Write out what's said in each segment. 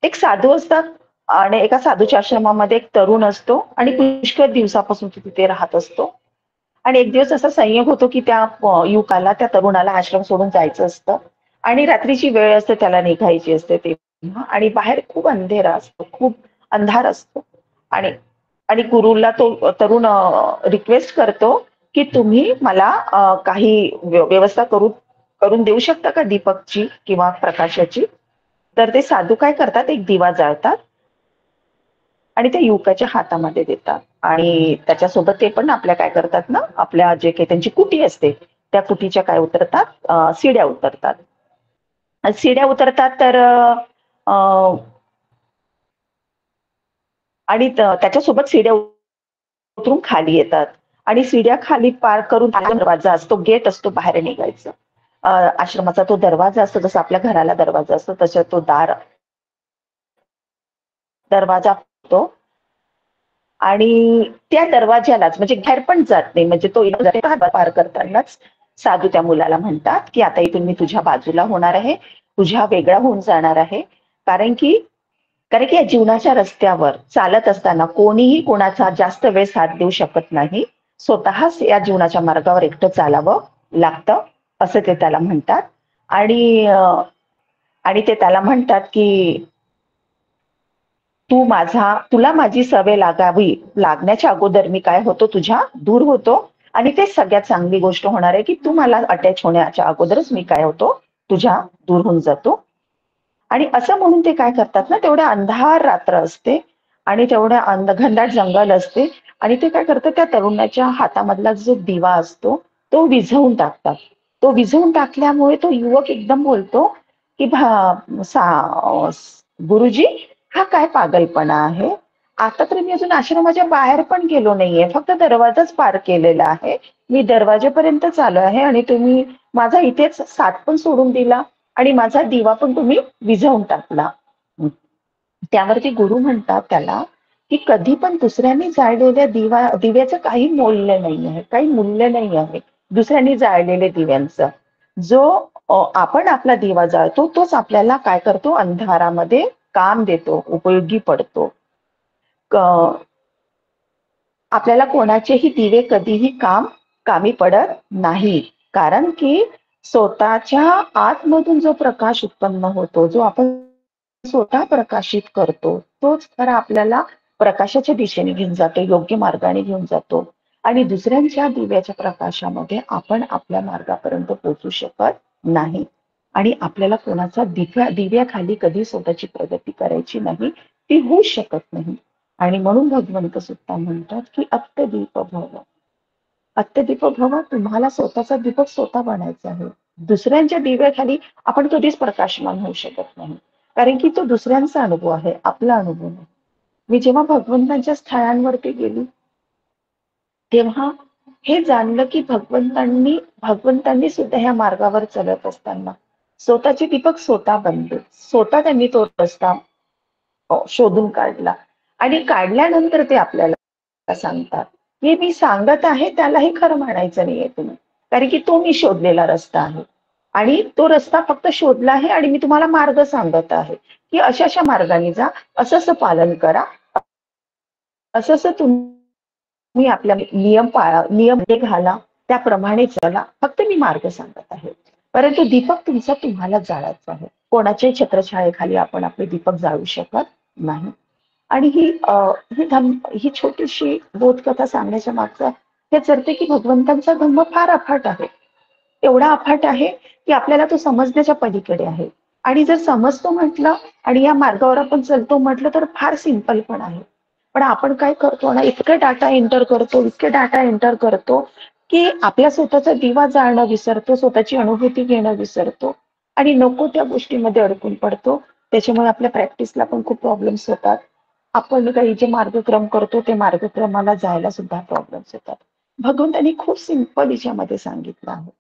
एक साधू असतात आणि एका साधूच्या आश्रमामध्ये एक तरुण असतो आणि पुष्कळ दिवसापासून तो तिथे राहत असतो. आणि एक दिवस असा संयोग होतो की त्या युवकाला, त्या तरुणाला आश्रम सोडून जायचं असतं आणि रात्रीची वेळ असते, त्याला निघायची असते तेव्हा आणि बाहेर खूप अंधेरा असतो, खूप अंधार असतो आणि आणि गुरुला तो तरुण रिक्वेस्ट करतो की तुम्ही मला काही व्यवस्था करून देऊ शकता का दीपकची किंवा प्रकाशाची. तर ते साधू काय करतात, एक दिवा जाळतात आणि त्या युवकाच्या हातामध्ये देतात आणि त्याच्यासोबत ते पण आपल्या काय करतात ना, आपल्या जे काही त्यांची कुटी असते त्या कुटीच्या काय उतरतात, शिड्या उतरतात. शिड्या उतरतात तर अ, आणि त्याच्यासोबत शिड्या उतरून खाली येतात आणि शिड्या खाली पार करून दरवाजा असतो, गेट असतो बाहेर निघायचं. आश्रमाचा तो दरवाजा असतो, जसा आपल्या घराला दरवाजा असतो तसा तो दरवाजा असतो आणि त्या दरवाज्यालाच म्हणजे बाहेर पण जात नाही, म्हणजे तो पार करतानाच साधू त्या मुलाला म्हणतात की आता इथून मी तुझ्या बाजूला होणार आहे, तुझ्या वेगळा होऊन जाणार आहे. कारण की कारण की या जीवनाच्या रस्त्यावर चालत असताना कोणीही कोणाचा जास्त वेळ साथ देऊ शकत नाही. स्वतःच या जीवनाच्या मार्गावर एकटं चालावं लागतं, असं ते त्याला म्हणतात. आणि आणि ते त्याला म्हणतात की तुला माझी सवय लागावी, लागण्याच्या अगोदर मी काय होतो, तुझ्या दूर होतो. आणि ते सगळ्यात चांगली गोष्ट होणार आहे की तू मला अटॅच होण्याच्या अगोदरच मी काय होतो, तुझ्या दूर होऊन जातो. आणि असं म्हणून ते काय करतात ना, तेवढ्या अंधार रात्र असते आणि तेवढ्या घनदाट जंगल असते आणि ते काय करतात, त्या तरुणाच्या हातामधला जो दिवा असतो तो विझवून टाकतात. तो विझवून टाकल्यामुळे तो युवक एकदम बोलतो की गुरुजी, हा काय पागलपणा आहे. आता तर मी अजून आश्रमाच्या बाहेर पण गेलो नाहीये, फक्त दरवाजाच पार केलेला आहे. मी दरवाजेपर्यंतच आलो आहे आणि तुम्ही माझा इथेच साथ पण सोडून दिला आणि माझा दिवा पण तुम्ही विझवून टाकला. त्यावरती गुरु म्हणतात त्याला की कधी पण दुसऱ्यांनी जाळलेल्या दिव्याचं काही मूल्य नाही आहे, काही मूल्य नाही आहे दुसऱ्यांनी जाळलेल्या दिव्यांचं. जो आपण आपला दिवा जाळतो तोच आपल्याला काय करतो, अंधारामध्ये काम देतो, उपयोगी पडतो. आपल्याला कोणाचेही दिवे कधीही कामी पडत नाही. कारण की स्वतःच्या आतमधून जो प्रकाश उत्पन्न होतो, जो आपण स्वतः प्रकाशित करतो, तोच खरा आपल्याला प्रकाशाच्या दिशेने घेऊन जातो, योग्य मार्गाने घेऊन जातो. आणि दुसऱ्यांच्या दिव्याच्या प्रकाशामध्ये आपण आपल्या मार्गापर्यंत पोहोचू शकत नाही. आणि आपल्याला कोणाचा दिव्याखाली कधी स्वतःची प्रगती करायची नाही, ती होऊ शकत नाही. आणि म्हणून भगवंत सुद्धा म्हणतात की अत्तदीप भव. अत्तदीप भव, तुम्हाला स्वतःचा दीपक स्वतः बनायचा आहे. दुसऱ्यांच्या दिव्याखाली आपण कधीच प्रकाशमान होऊ शकत नाही. कारण की तो दुसऱ्यांचा अनुभव आहे, आपला अनुभव नाही. मी जेव्हा भगवंतांच्या स्थळांवरती गेली तेव्हा हे जाणलं की भगवंतांनी सुद्धा ह्या मार्गावर चालत असताना स्वतःचे दीपक स्वतः बनले. स्वतः त्यांनी तो रस्ता शोधून काढला आणि काढल्यानंतर ते आपल्याला सांगतात की मी सांगत आहे त्यालाही खरं म्हणायचं नाहीये तुम्ही, कारण की तो मी शोधलेला रस्ता आहे आणि तो रस्ता फक्त शोधला आहे आणि मी तुम्हाला मार्ग सांगत आहे की अशा अशा मार्गाने जा, असं असं पालन करा, असं असं तुम्ही आपल्या नियम पाळा, नियम घाला, त्याप्रमाणे चला, फक्त मी मार्ग सांगत आहे. परंतु दीपक तुमचा तुम्हाला जाळायचा आहे. कोणाच्याही छत्रछायेखाली आपण आपले दीपक जाळू शकत नाही. आणि ही छोटीशी बोधकथा सांगण्याच्या मागचं हेच अर्थ की भगवंतांचा धम्म फार अफाट आहे. एवढा अफाट आहे की आपल्याला तो समजण्याच्या पलीकडे आहे. आणि जर समजतो म्हटलं आणि या मार्गावर आपण चालतो म्हटलं तर फार सिंपल पण आहे. पण आपण काय करतो ना, इतके डाटा एंटर करतो की आपल्या स्वतःचा दिवा जाळणं विसरतो, स्वतःची अनुभूती घेणं विसरतो आणि नको त्या गोष्टीमध्ये अडकून पडतो. त्याच्यामुळे आपल्या प्रॅक्टिसला पण खूप प्रॉब्लेम्स होतात. आपण काही जे मार्गक्रम करतो ते मार्गक्रमाला जायला सुद्धा प्रॉब्लेम्स येतात. भगवंतांनी खूप सिंपल याच्यामध्ये सांगितलं आहे.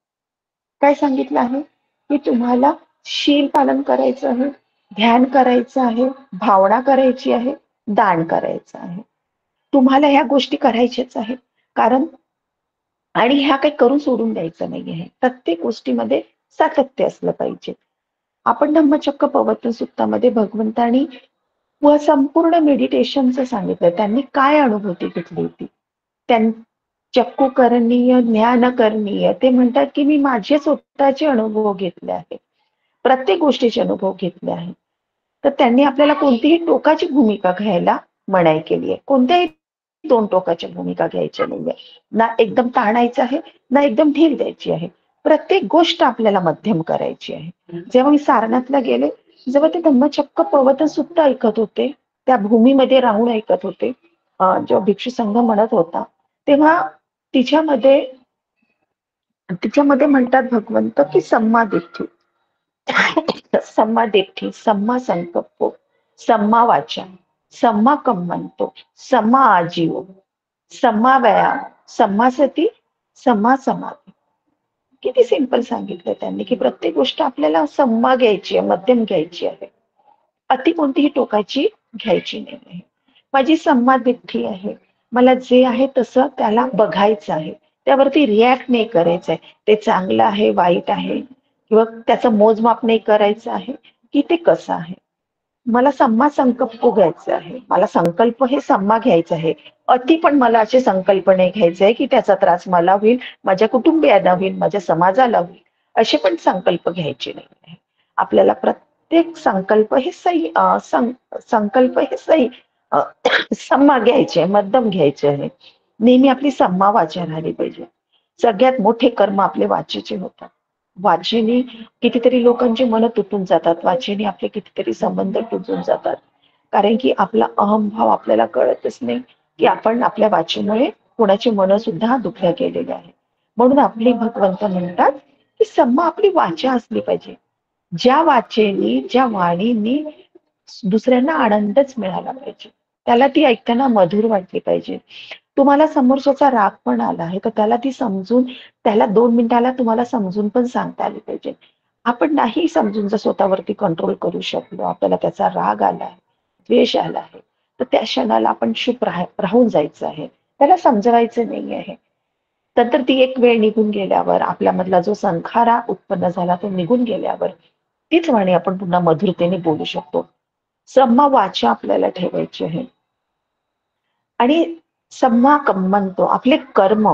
काय सांगितलं आहे की तुम्हाला शील पालन करायचं आहे, ध्यान करायचं आहे, भावना करायची आहे, दान करायचं आहे. तुम्हाला ह्या गोष्टी करायच्याच आहेत. कारण आणि ह्या काही करून सोडून द्यायचं नाही आहे. प्रत्येक गोष्टीमध्ये सातत्य असलं पाहिजे. आपण धम्मचक्र प्रवर्तन सूक्तामध्ये भगवंतानी व संपूर्ण मेडिटेशनचं सांगितलं. त्यांनी काय अनुभूती घेतली होती. त्यां चक्कू करणीय, ज्ञान करणीय. ते म्हणतात, की मी माझे स्वतःचे अनुभव घेतले आहेत. प्रत्येक गोष्टीचे अनुभव घेतले आहेत. तर त्यांनी आपल्याला कोणतीही टोकाची भूमिका घ्यायला मनाई केली आहे. कोणत्याही दोन टोकाच्या भूमिका घ्यायच्या नाहीये. ना एकदम ताणायचं आहे, ना एकदम ढील द्यायची आहे. प्रत्येक गोष्ट आपल्याला मध्यम करायची आहे. जेव्हा मी सारनाथला गेले, जेव्हा ते धम्मचक्क प्रवचन सुद्धा ऐकत होते, त्या भूमीमध्ये राहून ऐकत होते. जेव्हा भिक्षू संघ म्हणत होता, तेव्हा तिच्यामध्ये तिच्यामध्ये म्हणतात भगवंत की सम्मा दिठ्ठी, सम्मा दिठ्ठी, सम्मा संकप्पो, सम्मा वाचा, सम्मा कम्मंतो, सम्मा आजीव, सम्मा व्यायाम, सम्मा सती, सम्मा समाधी. किती सिंपल सांगितलं त्यांनी की प्रत्येक गोष्ट आपल्याला सम्मा घ्यायची आहे, मध्यम घ्यायची आहे. अति कोणतीही टोकाची घ्यायची नाही. माझी संवाददिठी आहे. मला जे आहे तसं त्याला बघायचं आहे. त्यावरती रिॲक्ट नाही करायचंय. ते चांगलं आहे, वाईट आहे किंवा त्याचं मोजमाप नाही करायचं आहे, की ते कसं आहे. मला सम्मा संकल्प घ्यायचा आहे. मला संकल्प हे सम्मा घ्यायचा आहे. अति पण मला असे संकल्प नाही घ्यायचे आहे, की त्याचा त्रास मला होईल, माझ्या कुटुंबियांना होईल, माझ्या समाजाला होईल. असे पण संकल्प घ्यायचे नाही. आपल्याला प्रत्येक संकल्प हे संकल्प हे अ, सम्मा घ्यायचे, मध्यम घ्यायचे आहे. नेहमी आपली सम्मा वाचा राहिली पाहिजे. सगळ्यात मोठे कर्म आपले वाचेचे होतात. वाचेने कितीतरी लोकांची मनं तुटून जातात. वाचेने आपले कितीतरी संबंध तुटून जातात. कारण की आपला अहंभाव आपल्याला कळतच नाही, की आपण आपल्या वाचेमुळे कोणाची मनं सुद्धा दुखल्या गेलेली आहे. म्हणून आपले भगवंत म्हणतात, की सम्मा आपली वाचा असली पाहिजे. ज्या वाचेनी, ज्या वाणीनी दुसऱ्यांना आनंदच मिळाला पाहिजे. त्याला ती ऐकताना मधुर वाटली पाहिजे. तुम्हाला समोरच्याचा राग पण आला आहे, तर त्याला ती समजून त्याला 2 मिनिटाला तुम्हाला समजून पण सांगता आली पाहिजे. आपण नाही समजून जर स्वतःवरती कंट्रोल करू शकलो, आपल्याला त्याचा राग आलाय, द्वेष आला आहे, तर त्या क्षणाला आपण चूप राहून जायचं आहे. त्याला समजवायचं नाही आहे. नंतर ती एक वेळ निघून गेल्यावर आपल्यामधला जो संखारा उत्पन्न झाला तो निघून गेल्यावर तीच वाणी आपण पुन्हा मधुरतेने बोलू शकतो. सम्मा वाचा आपल्याला ठेवायची आहे. आणि सम्मा म्हणतो आपले कर्म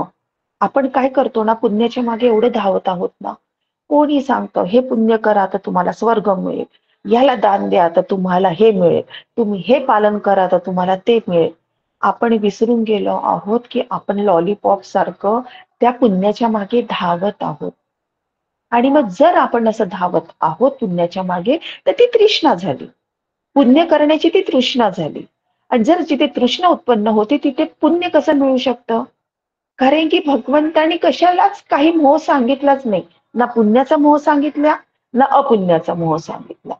आपण काय करतो ना पुण्याच्या मागे एवढे धावत आहोत ना कोणी सांगतं हे पुण्य करा तर तुम्हाला स्वर्ग मिळेल, याला दान द्या तर तुम्हाला हे मिळेल, तुम्ही हे पालन करा तर तुम्हाला ते मिळेल. आपण विसरून गेलो आहोत की आपण लॉलीपॉप सारखं त्या पुण्याच्या मागे धावत आहोत. आणि मग जर आपण असं धावत आहोत पुण्याच्या मागे तर ती तृष्णा झाली. पुण्य करण्याची ती तृष्णा झाली. आणि जर जिथे तृष्णा उत्पन्न होते तिथे पुण्य कसं मिळू शकतं? कारण की भगवंतानी कशालाच काही मोह सांगितलाच नाही. ना पुण्याचा मोह सांगितला, ना अपुण्याचा मोह सांगितला.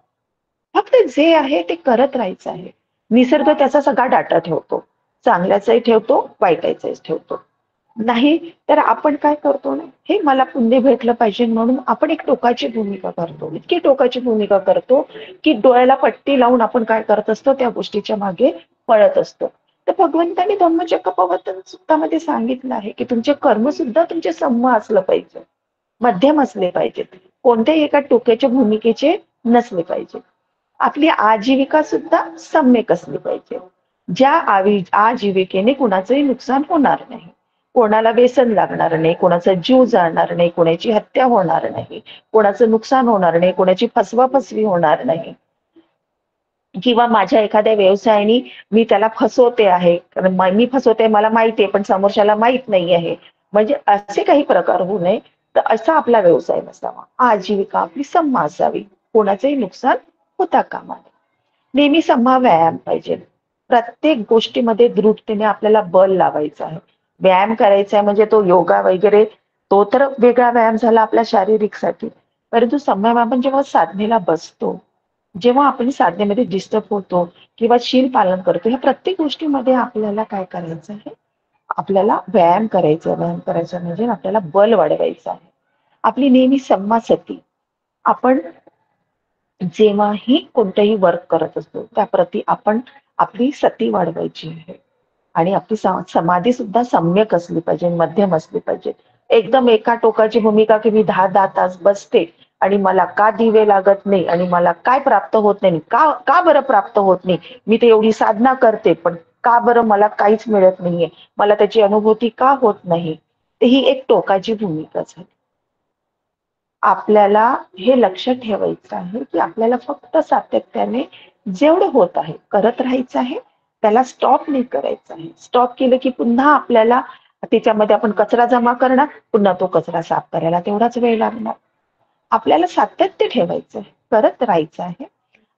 फक्त जे आहे ते करत राहायचं आहे. निसर्ग त्याचा सगळा डाटा ठेवतो. चांगल्याचाही ठेवतो, वाईटाचाही ठेवतो. नाही तर आपण काय करतो ना, हे मला पुण्य भेटलं पाहिजे म्हणून आपण एक टोकाची भूमिका करतो. इतकी टोकाची भूमिका करतो, की डोळ्याला पट्टी लावून आपण काय करत असतो त्या गोष्टीच्या मागे पळत असतो. तर भगवंतानी धम्मचक्र प्रवर्तन सूक्तामध्ये सांगितलं आहे, की तुमचे कर्म सुद्धा तुमचे सम्य असलं पाहिजे. मध्यम असले पाहिजेत. कोणत्याही एका टोकाच्या भूमिकेचे नसले पाहिजे. आपली आजीविका सुद्धा सम्यक असली पाहिजे. ज्या आजीविकेने कुणाचंही नुकसान होणार नाही. कोणाला व्यसन लागणार नाही, कोणाचा जीव जाणार नाही, कोणाची हत्या होणार नाही, कोणाचं नुकसान होणार नाही, कोणाची फसवाफसवी होणार नाही. किंवा माझ्या एखाद्या व्यवसायाने मी त्याला फसवते आहे, कारण मी फसवते मला माहिती आहे, पण समोरच्याला माहित नाही आहे. म्हणजे असे काही प्रकार होऊ नये, तर असा आपला व्यवसाय नसावा. आजीविका आपली सम्मा असावी. कोणाचंही नुकसान होता कामा नये. नेहमी सम्मा व्यायाम पाहिजे. प्रत्येक गोष्टीमध्ये दृढतेने आपल्याला बल लावायचं आहे. व्यायाम करायचा आहे म्हणजे तो योगा वगैरे तो तर वेगळा व्यायाम झाला आपल्या शारीरिकसाठी. परंतु सम्मा आपण जेव्हा साधनेला बसतो, जेव्हा आपण साधनेमध्ये डिस्टर्ब होतो किंवा शील पालन करतो, ह्या प्रत्येक गोष्टीमध्ये आपल्याला काय करायचं आहे? आपल्याला व्यायाम करायचा म्हणजे आपल्याला बल वाढवायचं आहे. आपली नेहमी सम्मा सती. आपण जेव्हाही कोणतंही वर्क करत असतो, त्याप्रती आपण आपली सती वाढवायची आहे. आणि आपली समाधी सुद्धा सम्यक असली पाहिजे, मध्यम असली पाहिजे. एकदम एका टोकाची भूमिका की मी 10-10 तास बसते आणि मला का दिवे लागत नाही आणि मला काय प्राप्त होत नाही, का का बरं प्राप्त होत नाही, मी तर एवढी साधना करते पण का बरं मला काहीच मिळत नाहीये, मला त्याची अनुभूती का होत नाही. तर ही एक टोकाची भूमिका झाली. आपल्याला हे लक्ष ठेवायचं आहे की आपल्याला फक्त सातत्याने जेवढं होत आहे करत राहायचं आहे. त्याला स्टॉप नाही करायचं आहे. स्टॉप केलं की पुन्हा आपल्याला त्याच्यामध्ये आपण कचरा जमा करणार, पुन्हा तो कचरा साफ करायला तेवढाच वेळ लागणार. आपल्याला सातत्य ठेवायचं आहे, करत राहायचं आहे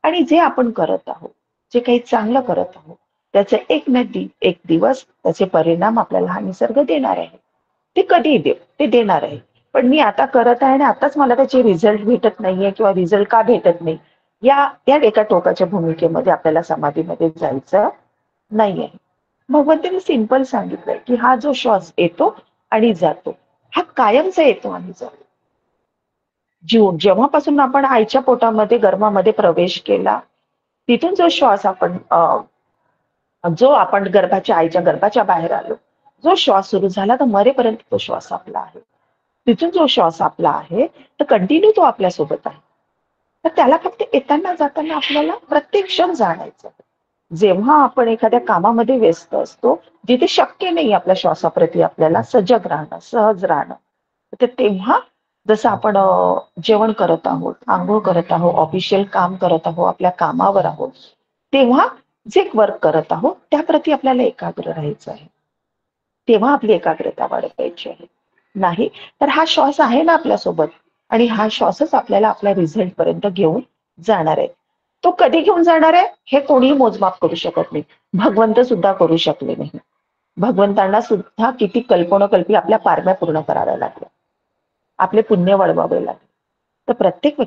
आणि जे आपण करत आहोत, जे काही चांगलं करत आहोत, त्याचे एक दिवस त्याचे परिणाम आपल्याला हा निसर्ग देणार आहे. ते कधीही देव, ते देणार आहे. पण मी आता करत आहे आणि आताच मला त्याचे रिझल्ट भेटत नाहीये किंवा रिझल्ट का भेटत नाही, या एका टोकाच्या भूमिकेमध्ये आपल्याला समाधीमध्ये जायचं नाहीये. भगवंतांनी सिंपल सांगितलंय की हा जो श्वास येतो आणि जातो, हा कायमचा येतो आणि जातो. जेव्हापासून आपण आईच्या पोटामध्ये गर्भामध्ये प्रवेश केला, तिथून जो श्वास आपण जो आपण आईच्या गर्भाच्या बाहेर आलो, जो श्वास सुरू झाला तर मरेपर्यंत तो श्वास आपला आहे. तिथून जो श्वास आपला आहे तर कंटिन्यू तो आपल्या सोबत आहे. तर त्याला फक्त येताना जाताना आपल्याला प्रत्येक क्षण जाणायचं. जेव्हा आपण एखाद्या कामामध्ये व्यस्त असतो, जिथे शक्य नाही आपल्या श्वासाप्रती आपल्याला सजग राहणं, सहज राहणं, तर तेव्हा जसं आपण जेवण करत आहोत, अंघोळ करत आहोत, ऑफिशियल काम करत आहोत, आपल्या कामावर आहोत, तेव्हा जे वर्क करत आहोत त्याप्रती आपल्याला एकाग्र राहायचं आहे. तेव्हा आपली एकाग्रता वाढवायची आहे. नाही तर हा श्वास आहे ना आपल्यासोबत आणि हा श्वासच आपल्याला आपल्या रिझल्ट पर्यंत घेऊन जाणार आहे. तो कधी घेऊन जाणार आहे हे कोणीही मोजमाप करू शकत नाही. भगवंत सुद्धा करू शकले नाही. भगवंतांना सुद्धा किती कल्पनोकल्पी आपल्या पारम्या पूर्ण कराव्या लागल्या. आपले पुण्य वाढवावे लागले. तर प्रत्येक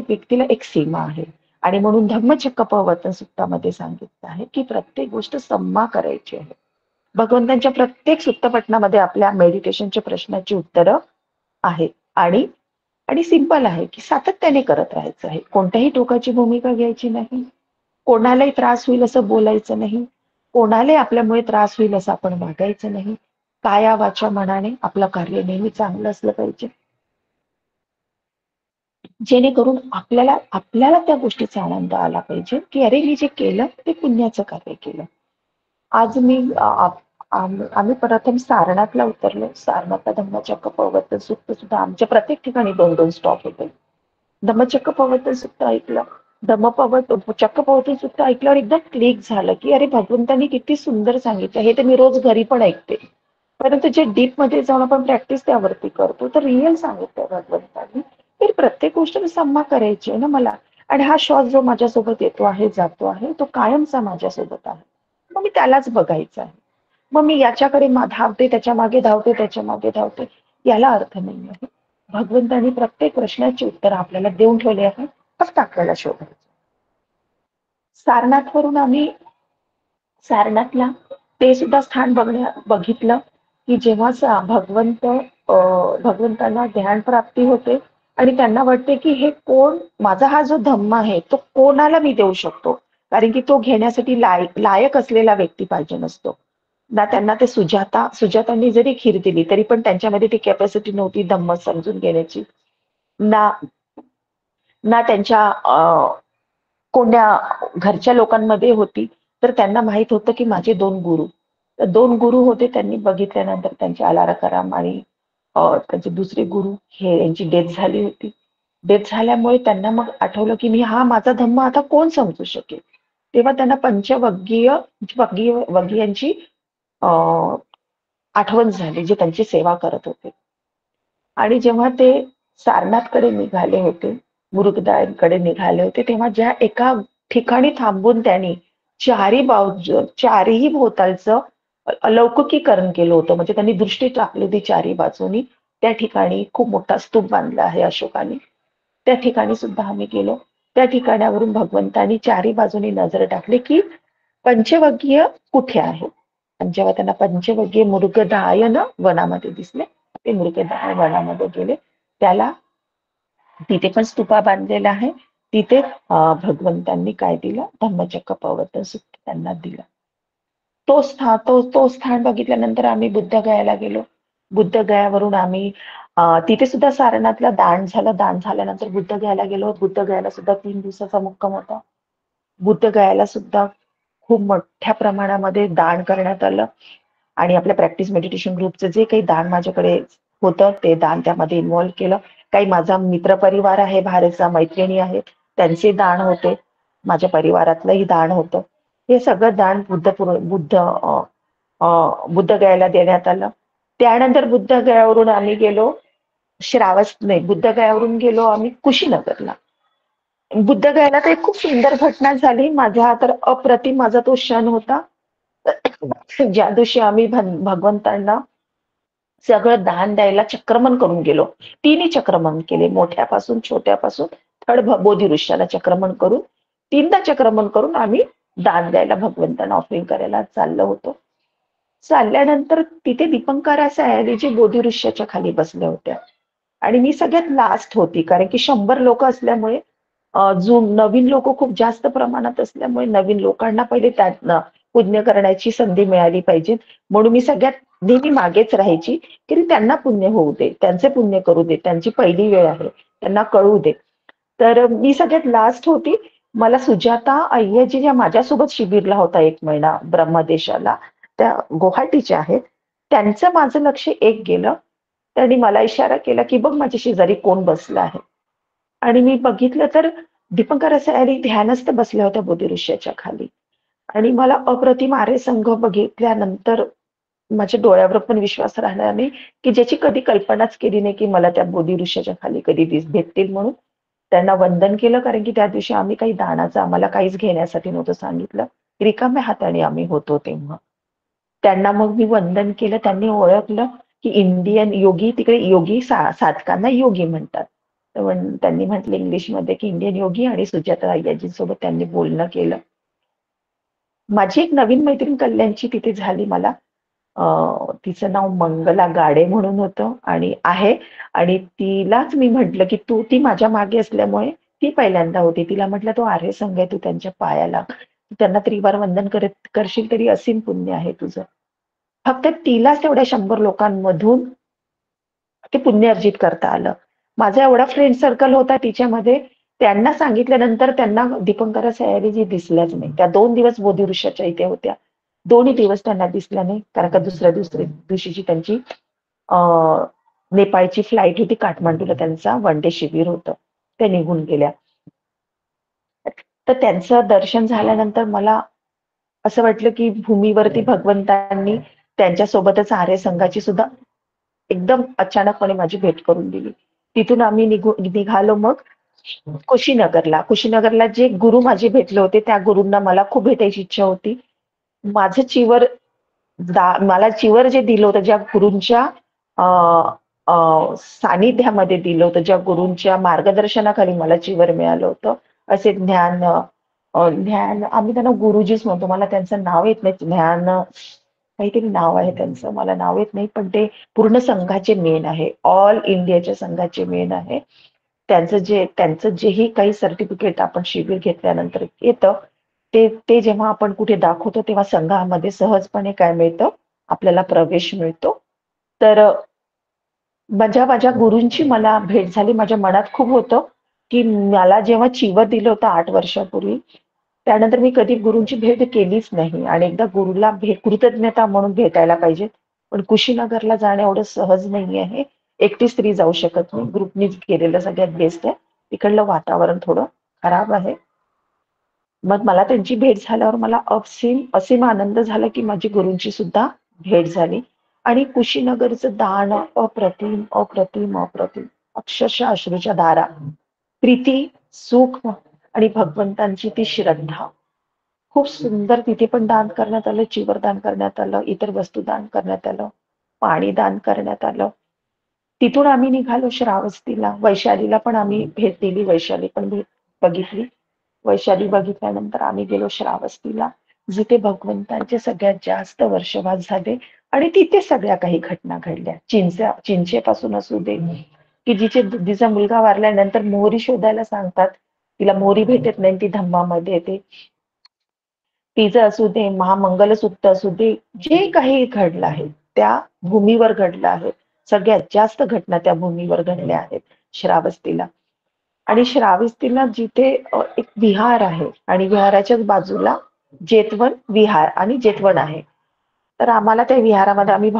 व्यक्तीला एक सीमा आहे. आणि म्हणून धम्मचक्र प्रवर्तन सूक्तामध्ये सांगितलं आहे की प्रत्येक गोष्ट सम्मा करायची आहे. भगवंतांच्या प्रत्येक सुत्तपटनामध्ये आपल्या मेडिटेशनच्या प्रश्नाची उत्तरं आहेत. आणि आणि सिंपल आहे की सातत्याने करत राहायचं आहे. कोणत्याही टोकाची भूमिका घ्यायची नाही. कोणालाही त्रास होईल असं बोलायचं नाही. कोणालाही आपल्यामुळे त्रास होईल असं आपण वागायचं नाही. काया वाचा मनाने आपलं कार्य नेहमी चांगलं असलं पाहिजे. जेणेकरून आपल्याला आपल्याला त्या गोष्टीचा आनंद आला पाहिजे की अरे मी जे केलं ते पुण्याचं कार्य केलं. आज आम्ही प्रथम सारनाथला उतरलो. सारनाथला धम्मचक्र प्रवर्तन सूक्त सुद्धा आमच्या प्रत्येक ठिकाणी 2-2 स्टॉप होते. धम्मचक्र प्रवर्तन सूक्त ऐकलं. चक्र प्रवर्तन सूक्त ऐकल्यावर एकदम क्लिक झालं की अरे भगवंतांनी किती सुंदर सांगितलं. हे तर मी रोज घरी पण ऐकते. परंतु जे डीप मध्ये जाऊन आपण प्रॅक्टिस त्यावरती करतो तर रिअल सांगितलं भगवंतांनी. तर प्रत्येक गोष्ट सम्मा करायची आहे ना मला. आणि हा श्वास जो माझ्यासोबत येतो आहे, जातो आहे, तो कायमचा माझ्यासोबत आहे. मग मी त्यालाच बघायचं आहे. मग मी याच्याकडे धावते, त्याच्या मागे धावते, त्याच्या मागे धावते. याला अर्थ नाही आहे. भगवंतांनी प्रत्येक प्रश्नाची उत्तर आपल्याला देऊन ठेवली आहे. फक्त आपल्याला शोधायचं. सारनाथवरून आम्ही सारनाथला ते सुद्धा स्थान बघितलं की जेव्हा भगवंतांना ध्यान प्राप्ती होते आणि त्यांना वाटते की हे कोण, माझा हा जो धम्म आहे तो कोणाला मी देऊ शकतो. कारण की तो घेण्यासाठी लायक असलेला व्यक्ती पाहिजे नसतो ना. त्यांना ते सुजातांनी जरी खीर दिली तरी पण त्यांच्यामध्ये ती कॅपॅसिटी नव्हती धम्म समजून घेण्याची. ना ना त्यांच्या कोण्या घरच्या लोकांमध्ये होती. तर त्यांना माहित होतं की माझे 2 गुरु. तर 2 गुरु होते. त्यांनी बघितल्यानंतर त्यांचे आलाराकाराम आणि त्यांचे दुसरे गुरु हे यांची डेथ झाली होती. डेथ झाल्यामुळे त्यांना मग आठवलं की मी हा माझा धम्म आता कोण समजू शकेल. तेव्हा त्यांना वग्गीयांची आठवण झाली जे त्यांची सेवा करत होते. आणि जेव्हा ते सारनाथकडे निघाले होते, मुरुगदांकडे निघाले होते, तेव्हा ज्या एका ठिकाणी थांबून त्यांनी चारीही भोवतालचं अलौकिकीकरण केलं होतं. म्हणजे त्यांनी दृष्टी टाकली होती चारी बाजूनी. त्या ठिकाणी खूप मोठा स्तूप बांधला आहे अशोकाने. त्या ठिकाणी सुद्धा आम्ही गेलो. त्या ठिकाणावरून भगवंतांनी चारी बाजूनी नजर टाकली की पंचवग्गीय कुठे आहे. आणि जेव्हा त्यांना पंचवग्गीय मृगदायन वनामध्ये दिसले, ते मृगदायन वनामध्ये गेले. त्याला तिथे पण स्तूपा बांधलेला आहे. तिथे भगवंतांनी काय दिलं, धम्मचक्र प्रवर्तन सूक्त त्यांना दिलं. तो स्थान बघितल्यानंतर आम्ही बुद्धगयाला गेलो. बुद्धगयावरून आम्ही तिथे सुद्धा सारनाथला दान झालं. दान झाल्यानंतर बुद्धगयाला गेलो. बुद्धगयाला सुद्धा 3 दिवसाचा मुक्काम होता. बुद्धगयाला सुद्धा खूप मोठ्या प्रमाणामध्ये दान करण्यात आलं आणि आपल्या प्रॅक्टिस मेडिटेशन ग्रुपचं जे काही दान माझ्याकडे होतं ते दान त्यामध्ये इन्व्हॉल्व केलं. काही माझा मित्रपरिवार आहे बाहेरचा, मैत्रिणी आहेत, त्यांचे दान होते. माझ्या परिवारातलंही दान होतं. हे सगळं दान बुद्धगयाला देण्यात आलं. त्यानंतर बुद्धगयावरून आम्ही गेलो नाही, बुद्धगयावरून गेलो आम्ही कुशीनगरला. बुद्धगयाला तर एक खूप सुंदर घटना झाली. माझा तर अप्रतिम माझा तो क्षण होता. ज्या दिवशी आम्ही भगवंतांना सगळं दान द्यायला चक्रमन करून गेलो. तिन्ही चक्रमन केले. मोठ्यापासून, छोट्यापासून थर्ड बोधी वृक्षाला चक्रमन करून, 3दा चक्रमन करून आम्ही दान द्यायला भगवंतांना ऑफरिंग करायला चाललो होतो. चालल्यानंतर तिथे दीपंकरा सयाजीजी बोधिवृक्षाच्या खाली बसल्या होत्या आणि मी सगळ्यात लास्ट होती कारण की 100 लोक असल्यामुळे जो नवीन लोक खूप जास्त प्रमाणात असल्यामुळे नवीन लोकांना पहिले त्यातनं पुण्य करण्याची संधी मिळाली पाहिजे म्हणून मी सगळ्यात नेहमी मागेच राहायची की त्यांना पुण्य होऊ दे, त्यांचे पुण्य करू दे, त्यांची पहिली वेळ आहे, त्यांना कळू दे. तर मी सगळ्यात लास्ट होती. मला सुजाता अय्यरजी ज्या माझ्यासोबत शिबिरला होता 1 महिना ब्रह्मदेशाला, त्या गुवाहाटीच्या आहेत. त्यांचं माझं लक्ष एक गेलं. त्यांनी मला इशारा केला की बघ माझ्या शेजारी कोण बसलं आहे आणि मी बघितलं तर दीपंकरा सयाजी ध्यानस्थ बसल्या होत्या बोधिवृक्षाच्या खाली आणि मला अप्रतिम आर्य संघ बघितल्यानंतर माझ्या डोळ्यावर पण विश्वास राहणार नाही की ज्याची कधी कल्पनाच केली नाही की मला त्या बोधिवृक्षाच्या खाली कधी भेटतील म्हणून. त्यांना वंदन केलं कारण की त्या दिवशी आम्ही काही दानाचं आम्हाला काहीच घेण्यासाठी नव्हतं सांगितलं. रिकाम्या हाताने आम्ही होतो तेव्हा. त्यांना मग मी वंदन केलं. त्यांनी ओळखलं की इंडियन योगी, तिकडे योगी साधकांना योगी म्हणतात. तर त्यांनी म्हटलं इंग्लिशमध्ये की इंडियन योगी आणि सुजाता अय्यरजींसोबत त्यांनी बोलणं केलं. माझी एक नवीन मैत्रीण कल्याणची तिथे झाली मला. तिचं नाव मंगला गाडे म्हणून होतं आणि आहे आणि तिलाच मी म्हटलं की ती माझ्या मागे असल्यामुळे ती पहिल्यांदा होती. तिला म्हटलं तो आर्य संघ आहे, तू त्यांच्या पायाला त्यांना त्रिवार वंदन करशील तरी असीम पुण्य आहे तुझं. फक्त तिलाच तेवढ्या 100 लोकांमधून ते पुण्य अर्जित करता आलं. माझा एवढा फ्रेंड सर्कल होता तिच्यामध्ये. त्यांना सांगितल्यानंतर त्यांना दीपंकरा सयाजीजी दिसल्याच नाही. त्या 2 दिवस बोधिवृक्षाच्या इथे होत्या. दोन्ही दिवस त्यांना दिसल्या नाही कारण का दुसऱ्या दिवशीची त्यांची नेपाळची फ्लाईट होती. काठमांडूला त्यांचा वन डे शिबिर होतं. त्या निघून गेल्या. तर त्यांचं दर्शन झाल्यानंतर मला असं वाटलं की भूमीवरती भगवंतांनी त्यांच्यासोबतच आर्य संघाची सुद्धा एकदम अचानकपणे माझी भेट करून दिली. तिथून आम्ही निघालो मग कुशीनगरला. कुशीनगरला जे गुरु माझे भेटले होते त्या गुरूंना मला खूप भेटायची इच्छा होती. माझं चिवर मला चिवर जे दिलं होतं ज्या गुरूंच्या सानिध्यामध्ये दिलं होतं, ज्या गुरूंच्या मार्गदर्शनाखाली मला चिवर मिळालं होतं, असे ज्ञान आम्ही त्यांना गुरुजीच म्हणतो. मला त्यांचं नाव येत नाही. ज्ञान काहीतरी नाव आहे त्यांचं, मला नाव येत नाही, पण ते पूर्ण संघाचे मेन आहे. ऑल इंडियाच्या संघाचे मेन आहे. त्यांचं जेही काही सर्टिफिकेट आपण शिबिर घेतल्यानंतर येतं, ते जेव्हा आपण कुठे दाखवतो तेव्हा संघामध्ये सहजपणे काय मिळतं, आपल्याला प्रवेश मिळतो. तर माझ्या गुरूंची मला भेट झाली. माझ्या मनात खूप होतं, की मला जेव्हा चिवर दिलं होतं 8 वर्षापूर्वी, त्यानंतर मी कधी गुरूंची भेट केलीच नाही आणि एकदा गुरुला कृतज्ञता म्हणून भेटायला पाहिजे. पण कुशीनगरला जाणं एवढं सहज नाही आहे. एकटी स्त्री जाऊ शकत नाही. ग्रुपनीच गेलेलं सगळ्यात बेस्ट आहे. तिकडलं वातावरण थोडं खराब आहे. मग मला त्यांची भेट झाल्यावर मला असीम आनंद झाला, की माझी गुरूंची सुद्धा भेट झाली आणि कुशीनगरचं दान अप्रतिम, अप्रतिम, अप्रतिम. अक्षरशः अश्रूच्या धारा. प्रीती, सुख आणि भगवंतांची ती श्रद्धा. खूप सुंदर तिथे पण दान करण्यात आलं, चिवर दान करण्यात आलं, इतर वस्तू दान करण्यात आलं, पाणी दान करण्यात आलं. तिथून आम्ही निघालो श्रावस्तीला. वैशालीला पण आम्ही भेट दिली. वैशाली पण भेट बघितली. वैशाली बघितल्यानंतर आम्ही गेलो श्रावस्तीला, जिथे भगवंतांचे सगळ्यात जास्त वर्षवास झाले आणि तिथे सगळ्या काही घटना घडल्या. चिंचेपासून असू दे, की जिचा मुलगा वारल्यानंतर मोहरी शोधायला सांगतात. तिला मोहरी भेटत नाही, ती धम्मामध्ये येते. तिचं असू दे, महामंगलसूत्र असू दे, जे काही घडलं आहे, त्या भूमीवर घडलं आहे. सगळ्यात जास्त घटना त्या भूमीवर घडल्या आहेत श्रावस्तीला. आणि श्रावस्तीला जिथे एक विहार आहे आणि विहाराच्याच बाजूला जेतवन विहार आणि जेतवन आहे. तर आम्हाला त्या विहारामध्ये आम्ही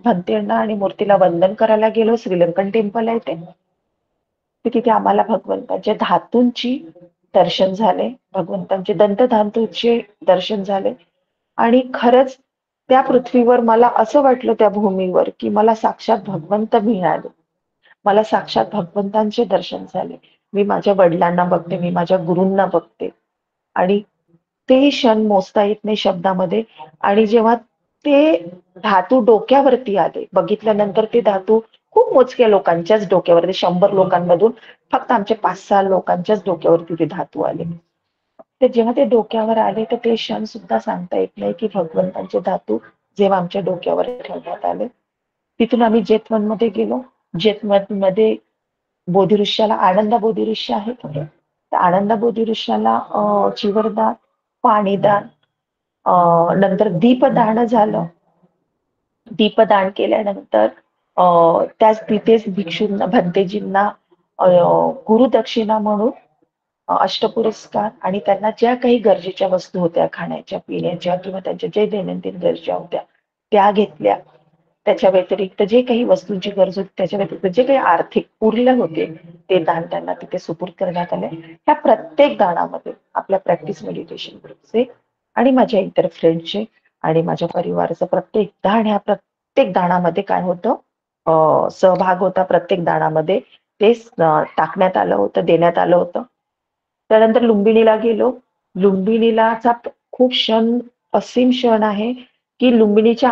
भंतेंना आणि मूर्तीला वंदन करायला गेलो. श्रीलंकन टेम्पल आहे ते. तर तिथे आम्हाला भगवंताच्या धातूंची दर्शन झाले. भगवंतांचे दंतधातूचे दर्शन झाले. आणि खरंच त्या पृथ्वीवर मला असं वाटलं त्या भूमीवर, की मला साक्षात भगवंत मिळाले. मला साक्षात भगवंतांचे दर्शन झाले. मी माझ्या वडिलांना बघते, मी माझ्या गुरूंना बघते. आणि ते क्षण मोजता येत नाही शब्दामध्ये. आणि जेव्हा ते धातू डोक्यावरती आले, बघितल्यानंतर ते धातू खूप मोजक्या लोकांच्याच डोक्यावरती, 100 लोकांमधून फक्त आमचे 5-6 लोकांच्याच डोक्यावरती ते धातू आले. ते जेव्हा ते डोक्यावर आले, तर ते क्षण सुद्धा सांगता येत नाही, की भगवंतांचे धातू जेव्हा आमच्या डोक्यावर ठेवण्यात आले. तिथून आम्ही जेतवनमध्ये गेलो. जेतवनमध्ये बोधिवृक्षाला आनंद बोधिवृक्ष आहे तिथे. त्या आनंद बोधिवृक्षाला चिवरदान, पाणीदान, नंतर दीपदान झालं. दीपदान केल्यानंतर त्याच तिथेच भिक्षूंना, भंतेजींना गुरुदक्षिणा म्हणून अष्टपुरस्कार आणि त्यांना ज्या काही गरजेच्या वस्तू होत्या खाण्याच्या, पिण्याच्या किंवा त्यांच्या जे दैनंदिन गरजा होत्या त्या घेतल्या. त्याच्या व्यतिरिक्त जे काही वस्तूंची गरज होती त्याच्या व्यतिरिक्त जे काही आर्थिक उरले होते ते दान त्यांना तिथे सुपूर्द करण्यात आले. ह्या प्रत्येक दानामध्ये आपल्या प्रॅक्टिस मेडिटेशन ग्रुपचे आणि माझ्या इतर फ्रेंडचे आणि माझ्या परिवाराचं प्रत्येक दान, ह्या प्रत्येक दानामध्ये काय होतं, सहभाग होता प्रत्येक दानामध्ये. ते टाकण्यात आलं होतं, देण्यात आलं होतं. त्यानंतर लुंबिनीला गेलो. लुंबिनीलाचा खूप क्षण, असीम क्षण आहे, की लुंबिनीच्या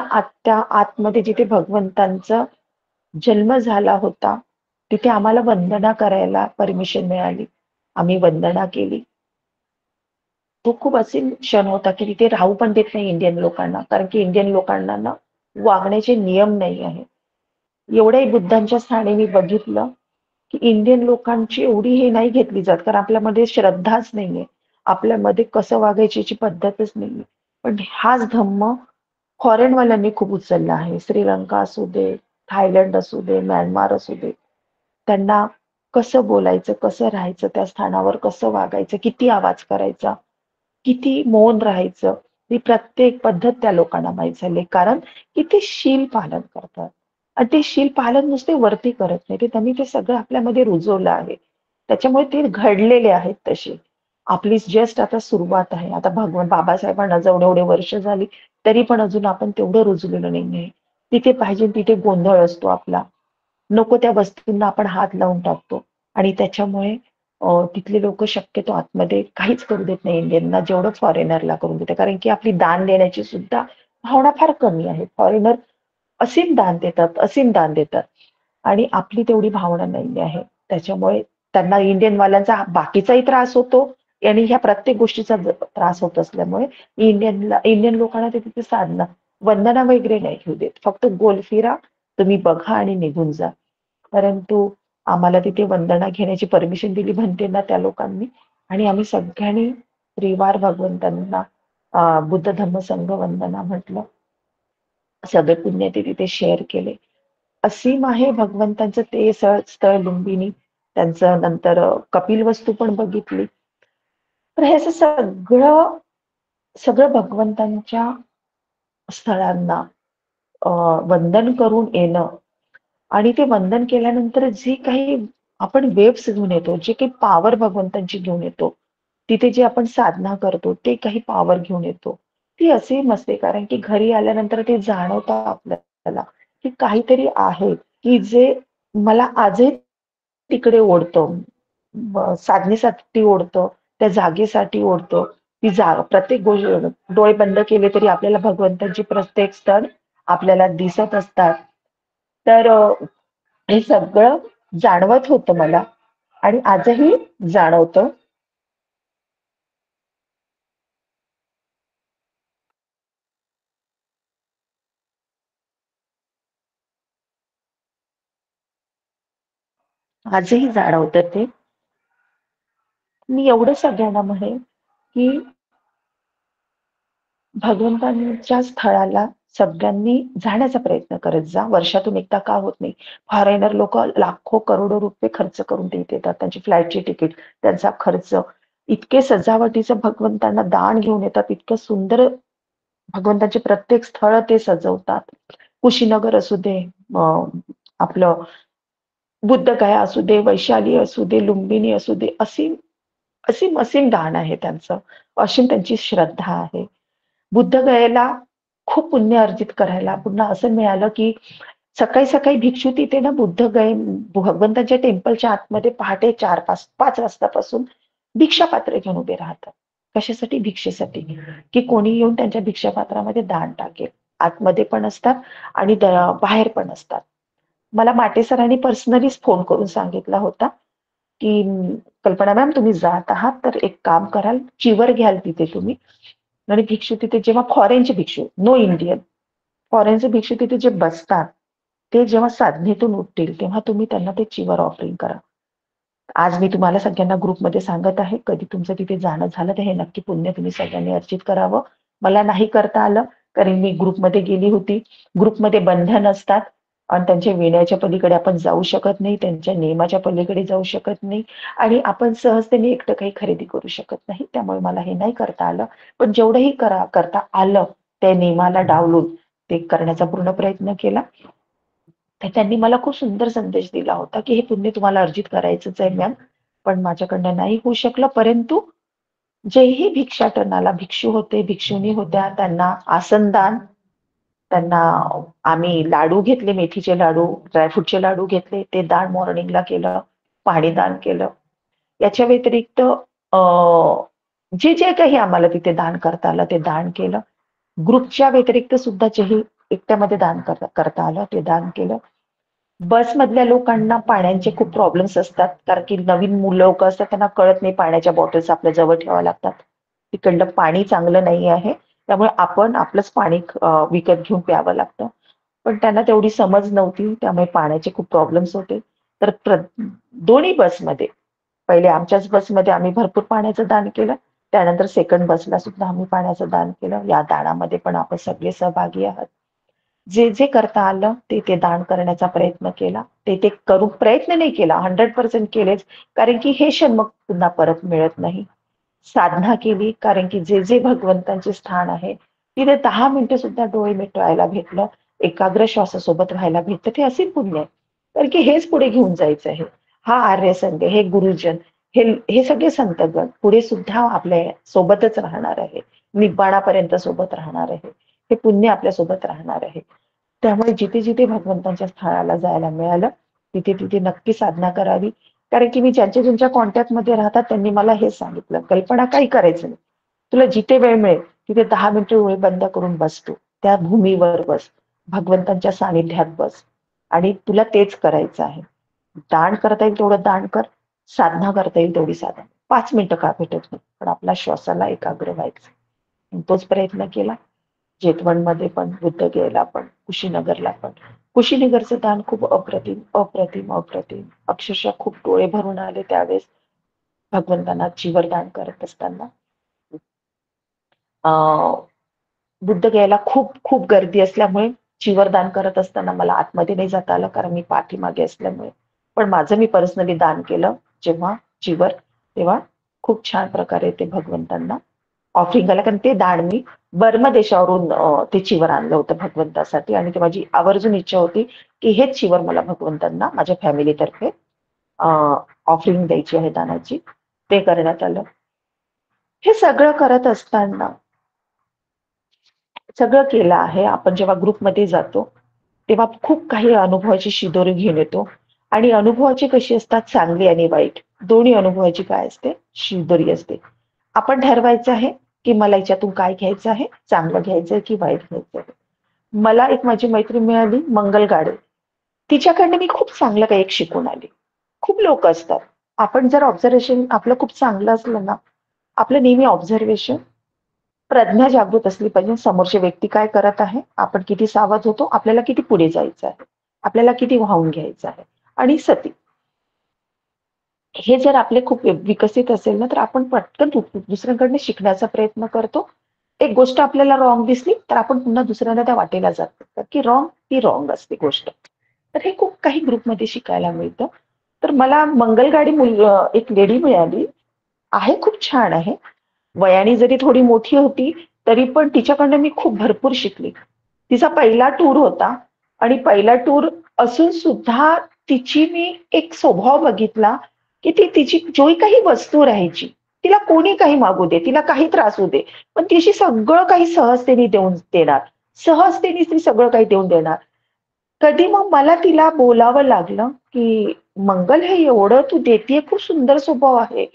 आतमध्ये जिथे भगवंतांचा जन्म झाला होता, तिथे आम्हाला वंदना करायला परमिशन मिळाली. आम्ही वंदना केली. तो खूप असीम क्षण होता, की तिथे राहू पण देत नाही इंडियन लोकांना. कारण की इंडियन लोकांना ना वागण्याचे नियम नाही आहे. एवढ्याही बुद्धांच्या स्थानी मी बघितलं, की इंडियन लोकांची एवढी हे नाही घेतली जात, कारण आपल्यामध्ये श्रद्धाच नाहीये. आपल्यामध्ये कसं वागायची याची पद्धतच नाहीये. पण हाच धम्म फॉरेनवाल्यांनी खूप उचलला आहे. श्रीलंका असू दे, थायलंड असू दे, म्यानमार असू दे. त्यांना कसं बोलायचं, कसं राहायचं, त्या स्थानावर कसं वागायचं, किती आवाज करायचा, किती मौन राहायचं, ही प्रत्येक पद्धत त्या लोकांना माहीत झाली. कारण की ते शील पालन करतात. आणि ते शील पालन नुसते वरती करत नाही, ते त्यांनी ते सगळं आपल्यामध्ये रुजवलं आहे. त्याच्यामुळे ते घडलेले आहेत तसे. आपली जस्ट आता सुरुवात आहे. आता भगवान बाबासाहेबांना जाऊन एवढे वर्ष झाली, तरी पण अजून आपण तेवढं रुजलेलं नाहीये. तिथे पाहिजे तिथे गोंधळ असतो आपला. नको त्या वस्तूंना आपण हात लावून टाकतो. आणि त्याच्यामुळे तिथले लोक शक्यतो आतमध्ये काहीच करू देत नाही इंडियनना, जेवढं फॉरेनरला करून देते. कारण की आपली दान देण्याची सुद्धा भावना फार कमी आहे. फॉरेनर असीम दान देतात, असीम दान देतात. आणि आपली तेवढी भावना नाही आहे. त्याच्यामुळे त्यांना इंडियनवाल्यांचा बाकीचाही त्रास होतो आणि ह्या प्रत्येक गोष्टीचा त्रास होत असल्यामुळे इंडियन लोकांना ते तिथे साधना, वंदना वगैरे नाही घेऊ देत. फक्त गोल फिरा, तुम्ही बघा आणि निघून जा. परंतु आम्हाला तिथे वंदना घेण्याची परमिशन दिली भंतेंना त्या लोकांनी. आणि आम्ही सगळ्यांनी त्रिवार भगवंतांना बुद्ध धम्म संघ वंदना म्हटलं. सगळे पुण्य ते तिथे शेअर केले. असीम आहे भगवंतांचं ते स्थळ लुंबिनी. त्यांचं नंतर कपिलवस्तू पण बघितली. तर हे असं सगळं सगळं भगवंतांच्या स्थळांना वंदन करून येणं आणि ते वंदन केल्यानंतर जे काही आपण वेव्हज घेऊन येतो, जे काही पॉवर भगवंतांची घेऊन येतो, तिथे जे आपण साधना करतो ते काही पॉवर घेऊन येतो. ती असीम असते, कारण की घरी आल्यानंतर ते जाणवतं आपल्याला, की काहीतरी आहे, की जे मला आजही तिकडे ओढतं. साधनेसाठी ओढतं, त्या जागेसाठी ओढतं. ती प्रत्येक गोष्ट डोळे बंद केले तरी आपल्याला भगवंताची प्रत्येक स्थळ आपल्याला दिसत असतात. तर हे सगळं जाणवत होतं मला आणि आजही जाणवतं. आजही जाणवतं ते. मी एवढं सगळ्यांना म्हणेन, की भगवंतांच्या स्थळाला सगळ्यांनी जाण्याचा प्रयत्न करत जा. वर्षातून एकदा का होत नाही. फॉरेनर लोक लाखो करोडो रुपये खर्च करून तिथे येतात. त्यांची फ्लाईटची तिकीट, त्यांचा खर्च, इतके सजावटीचं भगवंतांना दान घेऊन येतात. इतकं सुंदर भगवंताचे प्रत्येक स्थळ ते सजवतात. कुशीनगर असू दे, आपलं बुद्धगया असू दे, वैशाली असू दे, लुंबिनी असू दे, असीम असीम असीम दान आहे त्यांचं. असीम त्यांची श्रद्धा आहे. बुद्धगयेला खूप पुण्य अर्जित करायला पुन्हा असं मिळालं, की सकाळी-सकाळी भिक्षू तिथे ना बुद्धगया भगवंताच्या टेम्पलच्या आतमध्ये पहाटे 4-5 वाजतापासून भिक्षापात्र घेऊन उभे राहतात. कशासाठी? भिक्षेसाठी. की कोणी येऊन त्यांच्या भिक्षापात्रामध्ये दान टाकेल. आतमध्ये पण असतात आणि बाहेर पण असतात. मला माटे सरांनी पर्सनलीच फोन करून सांगितला होता, की कल्पना मॅम तुम्ही जात आहात तर एक काम कराल, चिवर घ्याल तिथे तुम्ही आणि भिक्षू तिथे जेव्हा फॉरेनचे भिक्षू, नो इंडियन, फॉरेनचे भिक्षू तिथे जे बसतात, ते जेव्हा साधनेतून उठतील, तेव्हा तुम्ही त्यांना ते चिवर ऑफरिंग करा. आज मी तुम्हाला सगळ्यांना ग्रुपमध्ये सांगत आहे, कधी तुमचं तिथे जाणं झालं तर हे नक्की पुण्य तुम्ही सगळ्यांनी अर्जित करावं. मला नाही करता आलं, कारण मी ग्रुपमध्ये गेली होती. ग्रुपमध्ये बंधन असतात आणि त्यांच्या विण्याच्या पलीकडे आपण जाऊ शकत नाही, त्यांच्या नियमाच्या पलीकडे जाऊ शकत नाही आणि आपण सहजतेने एकटं काही खरेदी करू शकत नाही. त्यामुळे मला हे नाही करता आलं. पण जेवढंही करता आलं, त्या नियमाला डावलून ते करण्याचा पूर्ण प्रयत्न केला. तर त्यांनी मला खूप सुंदर संदेश दिला होता, की हे पुण्य तुम्हाला अर्जित करायचंच आहे मॅम, पण माझ्याकडनं नाही होऊ शकलं. परंतु जेही भिक्षाटनाला भिक्षू होते, भिक्षुणी होत्या, त्यांना आसनदान, त्यांना आम्ही लाडू घेतले, मेथीचे लाडू, ड्रायफ्रूटचे लाडू घेतले. ते दान मॉर्निंगला केलं, पाणी दान केलं. याच्या व्यतिरिक्त जे काही आम्हाला तिथे दान करता आलं, ते दान केलं. ग्रुपच्या व्यतिरिक्त सुद्धा जेही एकट्यामध्ये दान करता आलं, ते दान केलं. बसमधल्या लोकांना पाण्याचे खूप प्रॉब्लेम्स असतात. कारण की नवीन लोकं असतात त्यांना कळत नाही पाण्याच्या बॉटल्स आपल्या जवळ ठेवाव्या लागतात. तिकडलं पाणी चांगलं नाही आहे. त्यामुळे आपण आपलंच पाणी विकत घेऊन प्यावं लागतं. पण त्यांना तेवढी समज नव्हती. त्यामुळे पाण्याचे खूप प्रॉब्लेम्स होते. तर दोन्ही बसमध्ये पहिले आमच्याच बसमध्ये आम्ही भरपूर पाण्याचं दान केलं. त्यानंतर सेकंड बसला सुद्धा आम्ही पाण्याचं दान केलं. या दानामध्ये पण आपण सगळे सहभागी आहात. जे करता आलं ते दान करण्याचा प्रयत्न केला. ते करू प्रयत्न नाही केला, 100% केलेच. कारण की हे क्षण मग पुन्हा परत मिळत नाही. साधना केली कारण की जे भगवंतांचे स्थान आहे, तिथे 10 मिनिटं सुद्धा डोळे मिटवायला भेटलं, एकाग्र श्वासासोबत राहायला भेटतं, ते असीम पुण्य आहे. कारण की हेच पुढे घेऊन जायचं आहे. हा आर्य संघ, हे गुरुजन, हे सगळे संतगण पुढे सुद्धा आपल्या सोबतच राहणार आहे. निब्बाणापर्यंत सोबत राहणार आहे. हे पुण्य आपल्या सोबत राहणार आहे. त्यामुळे जिथे-जिथे भगवंतांच्या स्थानाला जायला मिळालं, तिथे-तिथे नक्की साधना करावी. कारण की मी ज्यांच्या कॉन्टॅक्टमध्ये राहतात त्यांनी मला हेच सांगितलं, "कल्पना काही करायचं नाही. तुला जिथे वेळ मिळेल तिथे 10 मिनिटं डोळे बंद करून बस तू. त्या भूमीवर बस. भगवंतांच्या सानिध्यात बस आणि तुला तेच करायचं आहे. दान करता येईल तेवढं दान कर. साधना करता येईल तेवढी साधना. 5 मिनिटं का भेटत नाही, पण आपल्या श्वासाला एकाग्र व्हायचं." तोच प्रयत्न केला. जेतवणमध्ये पण, बुद्धगयेला पण, कुशीनगरला पण. कुशीनगरचं दान खूप अप्रतिम, अप्रतिम, अप्रतिम. अक्षरशः खूप डोळे भरून आले त्यावेळेस भगवंतांना चिवरदान करत असताना. बुद्धगयाला खूप खूप गर्दी असल्यामुळे चिवरदान करत असताना मला आतमध्ये नाही जाता आलं कारण मी पाठीमागे असल्यामुळे. पण माझं मी पर्सनली दान केलं जेव्हा चिवर, तेव्हा खूप छान प्रकारे ते भगवंतांना ऑफरिंग आलं. कारण ते दान मी बर्मा देशावरून ते चिवर आणलं होतं भगवंतासाठी आणि ती माझी आवर्जून इच्छा होती, की हेच चिवर मला भगवंतांना माझ्या फॅमिलीतर्फे ऑफरिंग द्यायची आहे दानाची. ते करण्यात आलं. हे सगळं करत असताना सगळं केलं आहे. आपण जेव्हा ग्रुपमध्ये जातो, तेव्हा खूप काही अनुभवाची शिदोरी घेऊन येतो आणि अनुभवाची कशी असतात चांगली आणि वाईट. दोन्ही अनुभवाची काय असते? शिदोरी असते. आपण ठरवायचं आहे, की मला याच्यातून काय घ्यायचं आहे? चांगलं घ्यायचंय की वाईट घ्यायचंय? मला एक माझी मैत्रीण मिळाली मंगल गाडे. तिच्याकडनं मी खूप चांगलं काही एक शिकून आली. खूप लोकं असतात. आपण जर ऑब्झर्वेशन आपलं खूप चांगलं असलं ना, आपलं नेहमी ऑब्झर्वेशन प्रज्ञा जागृत असली पाहिजे. समोरची व्यक्ती काय करत आहे? आपण किती सावध होतो? आपल्याला किती पुढे जायचं आहे? आपल्याला किती वाहून घ्यायचं आहे? आणि सती हे जर आपले खूप विकसित असेल ना, तर आपण पटकन दुसऱ्यांकडनं शिकण्याचा प्रयत्न करतो एक गोष्ट आपल्याला रॉंग दिसली तर आपण पुन्हा दुसऱ्यांदा त्या वाटेला जातो की रॉंग ही रॉंग असते गोष्ट. तर हे खूप काही ग्रुपमध्ये शिकायला मिळतं. तर मला मंगलगाडी एक लेडी मिळाली आहे, खूप छान आहे. वयाने जरी थोडी मोठी होती तरी पण तिच्याकडनं मी खूप भरपूर शिकली. तिचा पहिला टूर होता आणि पहिला टूर असून सुद्धा तिची मी एक स्वभाव बघितला की ती तिची जी काही वस्तू राहायची, तिला कोणी काही मागू दे, तिला काही त्रास होऊ दे, पण ती अशी सगळं काही सहजतेने देऊन देणार. सहजतेने ती सगळं काही देऊन देणार. कधी मग मला तिला बोलावं लागलं, की "मंगल, हे एवढं तू देतीये, खूप सुंदर स्वभाव आहे.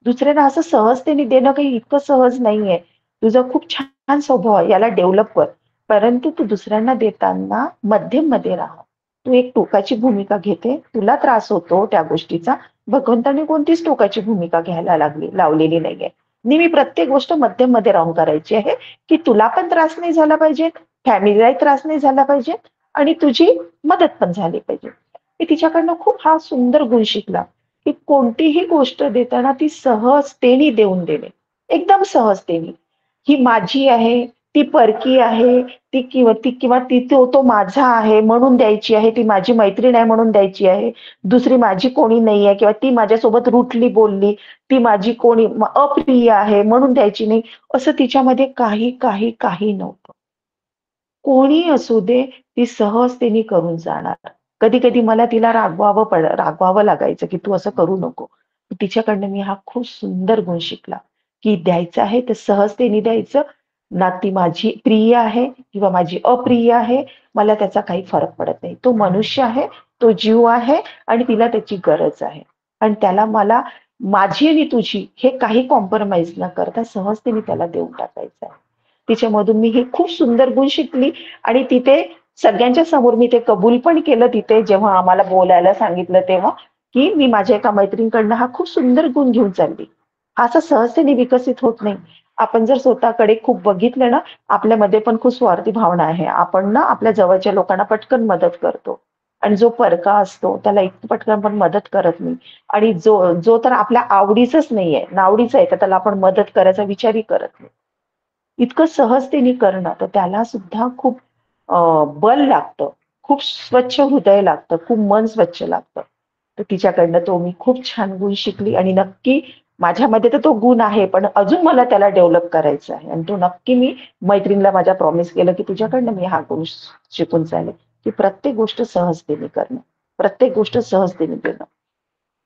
दुसऱ्यांना असं सहजतेने देणं काही इतकं सहज नाहीये. तुझा खूप छान स्वभाव आहे, याला डेव्हलप कर. परंतु तू दुसऱ्यांना देताना मध्यममध्ये राहा. तू एक टोकाची भूमिका घेते, तुला त्रास होतो त्या गोष्टीचा. भगवंताने कोणतीच टोकाची भूमिका घ्यायला लावलेली नाहीये. मी प्रत्येक गोष्ट मध्यममध्ये राहून करायची आहे, की तुला पण त्रास नाही झाला पाहिजे, फॅमिलीलाही त्रास नाही झाला पाहिजे आणि तुझी मदत पण झाली पाहिजे." मी तिच्याकडनं खूप हा सुंदर गुण शिकला, की कोणतीही गोष्ट देताना ती सहजतेने देऊन देणे. एकदम सहजतेने. ही माझी आहे, ती परकी आहे, ती किंवा तो माझा आहे म्हणून द्यायची आहे, ती माझी मैत्रीण आहे म्हणून द्यायची आहे, दुसरी माझी कोणी नाहीये किंवा ती माझ्यासोबत रूडली बोलली, ती माझी कोणी अप्रिय आहे म्हणून द्यायची नाही, असं तिच्यामध्ये काही नव्हतं. कोणी असू दे, ती सहजतेने करून जाणार. कधी-कधी मला तिला रागवावं लागायचं, की "तू असं करू नको." तिच्याकडनं मी हा खूप सुंदर गुण शिकला, की द्यायचं आहे तर सहजतेने द्यायचं. ना ती माझी प्रिय आहे किंवा माझी अप्रिय आहे, मला त्याचा काही फरक पडत नाही. तो मनुष्य आहे, तो जीव आहे आणि तिला त्याची गरज आहे. आणि त्याला मला माझी आणि तुझी हे काही कॉम्प्रोमाईज न करता सहजतेने त्याला देऊन टाकायचं आहे. तिच्यामधून मी हे खूप सुंदर गुण शिकली आणि तिथे सगळ्यांच्या समोर मी ते कबूल पण केलं तिथे जेव्हा आम्हाला बोलायला सांगितलं तेव्हा, की मी माझ्या एका मैत्रिणीकडनं हा खूप सुंदर गुण घेऊन चालली. हा असा सहजतेने विकसित होत नाही. आपण जर स्वतःकडे खूप बघितलं ना, आपल्यामध्ये पण खूप स्वार्थी भावना आहे. आपण ना आपल्या जवळच्या लोकांना पटकन मदत करतो आणि जो परका असतो त्याला इतकं पटकन आपण मदत करत नाही आणि जो जो तर आपल्या आवडीचाच नाहीये, नावडीचा आहे, तर त्याला आपण मदत करायचा विचारही करत नाही. इतकं सहजतेने करणं, तर त्याला सुद्धा खूप बल लागतं. खूप स्वच्छ हृदय लागतं, खूप मन स्वच्छ लागतं. तर तिच्याकडनं तो मी खूप छान गुण शिकली आणि नक्की माझ्यामध्ये तर तो गुण आहे, पण अजून मला त्याला डेव्हलप करायचा आहे आणि तो नक्की मी मैत्रिणीला माझ्या प्रॉमिस केलं, की तुझ्याकडनं मी हा गुण शिकून चालेल, की प्रत्येक गोष्ट सहजतेने करणं, प्रत्येक गोष्ट सहजतेने देणं.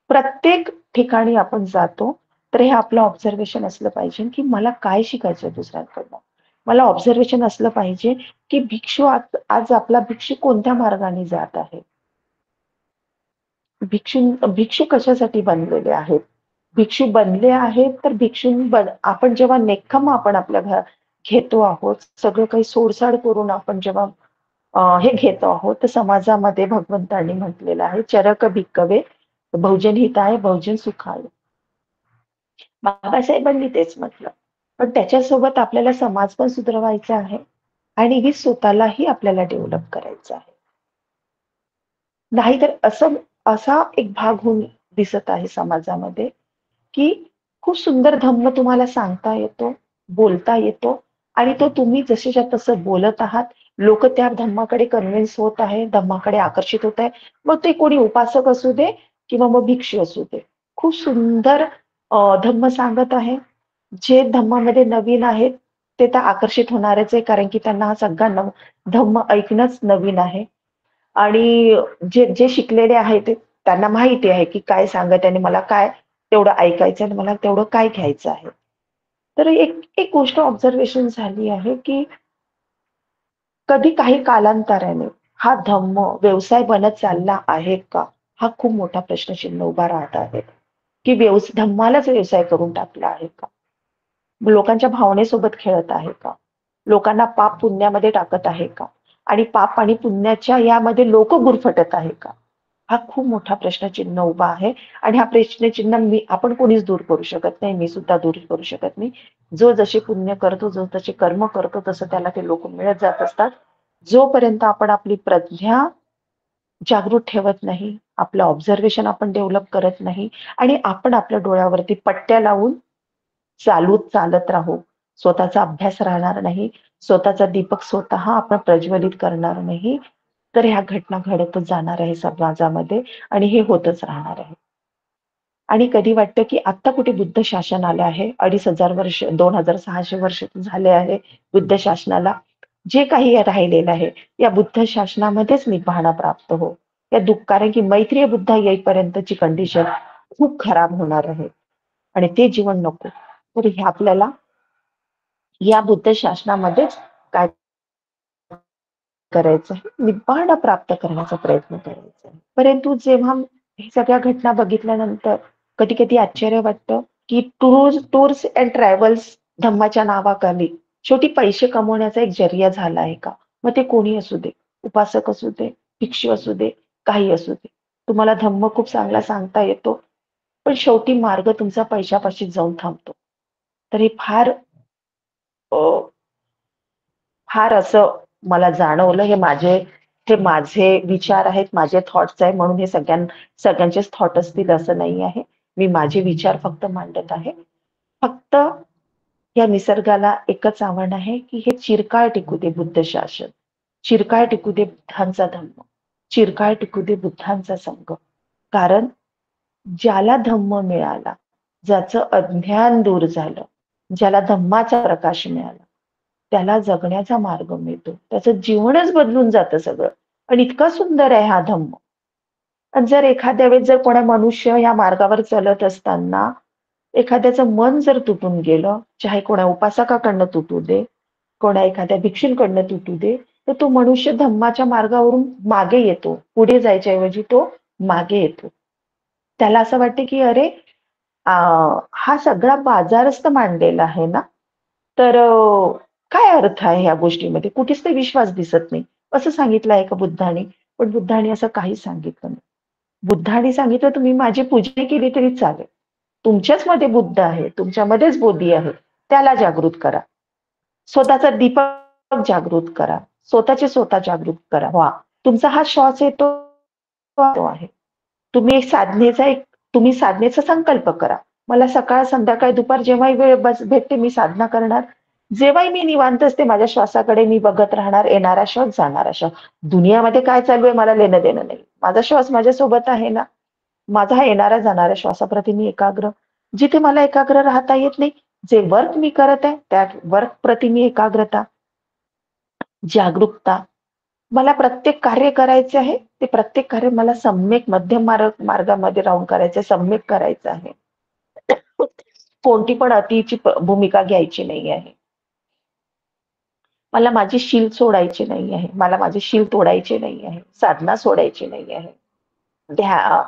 प्रत्येक ठिकाणी आपण जातो, तर हे आपलं ऑब्झर्वेशन असलं पाहिजे, की मला काय शिकायचंय दुसऱ्यांकडनं. मला ऑब्झर्वेशन असलं पाहिजे, की भिक्षू आज आज आपला भिक्षू कोणत्या मार्गाने जात आहे. भिक्षू भिक्षू कशासाठी बनलेले आहेत? भिक्षू बनले आहेत, तर आपण जेव्हा नेक्खम आपण आपल्या घरात घेतो आहोत, सगळं काही सोडसाड करून आपण जेव्हा हे घेतो आहोत, तर समाजामध्ये भगवंतांनी म्हटलेलं आहे, "चरक भिक्खवे बहुजन हिताय, बहुजन सुखाय." बाबासाहेबांनी तेच म्हटलं. पण त्याच्यासोबत आपल्याला समाज पण सुधरवायचा आहे आणि ही स्वतःलाही आपल्याला डेव्हलप करायचं आहे. नाहीतर असा एक भाग होऊन दिसत आहे समाजामध्ये, की खूप सुंदर धम्म तुम्हाला सांगता येतो, बोलता येतो आणि तो तुम्ही जसेच्या तसं बोलत आहात. लोकं त्या धम्माकडे कन्व्हिन्स होत आहे, धम्माकडे आकर्षित होत आहे. मग ते कोणी उपासक असू दे किंवा मग भिक्षू असू दे. खूप सुंदर धम्म सांगत आहे. जे धम्मामध्ये नवीन आहेत, ते तर आकर्षित होणारच आहे कारण की त्यांना हा सगळा धम्म ऐकणंच नवीन आहे. आणि जे जे शिकलेले आहेत ते त्यांना माहिती आहे, की काय सांगत आहे आणि मला काय तेवढं ऐकायचं आणि मला तेवढं काय घ्यायचं आहे. तर एक एक गोष्ट ऑब्झर्वेशन झाली आहे, की कधी काही कालांतराने हा धम्म व्यवसाय बनत चालला आहे का? हा खूप मोठा प्रश्नचिन्ह उभा राहत आहे, की धम्मालाच व्यवसाय करून टाकला आहे का? लोकांच्या भावनेसोबत खेळत आहे का? लोकांना पाप पुण्यामध्ये टाकत आहे का? आणि पाप आणि पुण्याच्या यामध्ये लोकं गुरफटत आहे का? हा खूप मोठा प्रश्नचिन्ह उभा आहे आणि हा प्रश्नचिन्ह आपण कोणीच दूर करू शकत नाही. मी सुद्धा दूर करू शकत नाही. जो जसे पुण्य करतो, जो तसे कर्म करतो, तसं त्याला ते लोक मिळत जात असतात. जोपर्यंत आपण आपली प्रज्ञा जागृत ठेवत नाही, आपलं ऑब्झर्वेशन आपण डेव्हलप करत नाही आणि आपण आपल्या डोळ्यावरती पट्ट्या लावून चालत राहू. स्वतःचा अभ्यास राहणार नाही, स्वतःचा दीपक स्वतः आपण प्रज्वलित करणार नाही, तर ह्या घटना घडतच जाणार आहे समाजामध्ये आणि हे होतच राहणार आहे. आणि कधी वाटतं, की आत्ता कुठे बुद्ध शासन आलं आहे. 2,500 वर्ष, 2,600 वर्ष झाले आहे बुद्ध शासनाला. जे काही राहिलेलं आहे, या बुद्ध शासनामध्येच निब्बाणा प्राप्त हो. या कारण की मैत्रीय बुद्ध येईपर्यंतची कंडिशन खूप खराब होणार आहे आणि ते जीवन नको. तर हे आपल्याला या बुद्ध शासनामध्येच काय करायचं आहे, निब्बाण प्राप्त करण्याचा प्रयत्न करायचा आहे. परंतु जेव्हा हे सगळ्या घटना बघितल्यानंतर कधी-कधी आश्चर्य वाटतं, की टूर्स अँड ट्रॅव्हल्स धम्माच्या नावाखाली शेवटी पैसे कमवण्याचा एक जरिया झाला आहे का? मग ते कोणी असू दे, उपासक असू दे, भिक्षू असू दे, काही असू दे. तुम्हाला धम्म खूप चांगला सांगता येतो, पण शेवटी मार्ग तुमचा पैशापाशीच जाऊन थांबतो. तर हे अ, फार असं मला जाणवलं. हे माझे विचार आहेत, माझे थॉट्स आहेत म्हणून हे सगळ्यांचेच थॉट असतील असं नाही आहे. मी माझे विचार फक्त मांडत आहे. फक्त या निसर्गाला एकच आव्हान आहे, की हे चिरकाळ टिकू दे बुद्ध शासन. चिरकाळ टिकू दे बुद्धांचा धम्म. चिरकाळ टिकू दे बुद्धांचा संघ. कारण ज्याला धम्म मिळाला, ज्याचं अज्ञान दूर झालं, ज्याला धम्माचा प्रकाश मिळाला, त्याला जगण्याचा मार्ग मिळतो. त्याचं जीवनच बदलून जातं सगळं. आणि इतका सुंदर आहे हा धम्म. आणि जर एखाद्या वेळेस जर कोणा मनुष्य या मार्गावर चालत असताना एखाद्याचं मन जर तुटून गेलं, चाहे कोणा उपासकाकडनं तुटू दे, कोणा एखाद्या भिक्षूंकडनं तुटू दे, तर तो मनुष्य धम्माच्या मार्गावरून मागे येतो. पुढे जायच्या ऐवजी तो मागे येतो. त्याला असं वाटतं, की अरे अ, हा सगळा बाजारच तर मांडलेला आहे ना, तर काय अर्थ आहे या गोष्टीमध्ये? कुठेच ते विश्वास दिसत नाही. असं सांगितलं आहे का बुद्धाने? पण बुद्धाने असं काहीच सांगितलं नाही. बुद्धाने सांगितलं तुम्ही माझी पूजा केली तरी चालेल. तुमच्याच मध्ये बुद्ध आहे, तुमच्यामध्येच बोधी आहे. त्याला जागृत करा. स्वतःचा दीपक जागृत करा. स्वतःचे स्वतः जागृत करा. व्हा. तुमचा हा श्वास आहे तो आहे. तुम्ही तुम्ही साधनेचा संकल्प करा. मला सकाळ, संध्याकाळ, दुपार जेव्हाही वेळ भेटते मी साधना करणार. जेव्हाही मी निवांत असते माझ्या श्वासाकडे मी बघत राहणार. येणारा श्वास, जाणारा श्वास. दुनियामध्ये काय चालू आहे मला लेणं-देणं नाही. माझा श्वास माझ्यासोबत आहे ना. माझा हा येणारा जाणाऱ्या श्वासाप्रती मी एकाग्र. जिथे मला एकाग्र राहता येत नाही, जे वर्क मी करत आहे, त्या वर्क प्रती मी एकाग्रता, जागरूकता. मला प्रत्येक कार्य करायचे आहे, ते प्रत्येक कार्य मला सम्यक मध्यम मार्गामध्ये राहून करायचं आहे, सम्यक करायचं आहे. कोणती पण अतिची भूमिका घ्यायची नाही आहे. मला माझी शील सोडायची नाही आहे. मला माझी शील तोडायची नाही आहे. साधना सोडायची नाही आहे. ध्या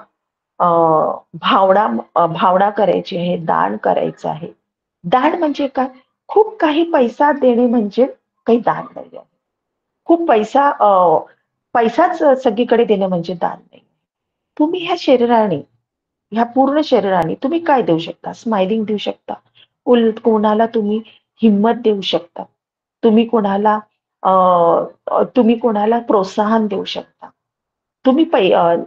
अ, भावना करायची आहे, दान करायचं आहे. दान म्हणजे काय? खूप काही पैसा देणे म्हणजे काही दान नाही आहे. खूप पैसाच सगळीकडे देणं म्हणजे दान नाही. तुम्ही ह्या शरीराने, ह्या पूर्ण शरीराने तुम्ही काय देऊ शकता? स्माइलिंग देऊ शकता. कोणाला तुम्ही हिंमत देऊ शकता. तुम्ही कोणाला अ, तुम्ही कोणाला प्रोत्साहन देऊ शकता. तुम्ही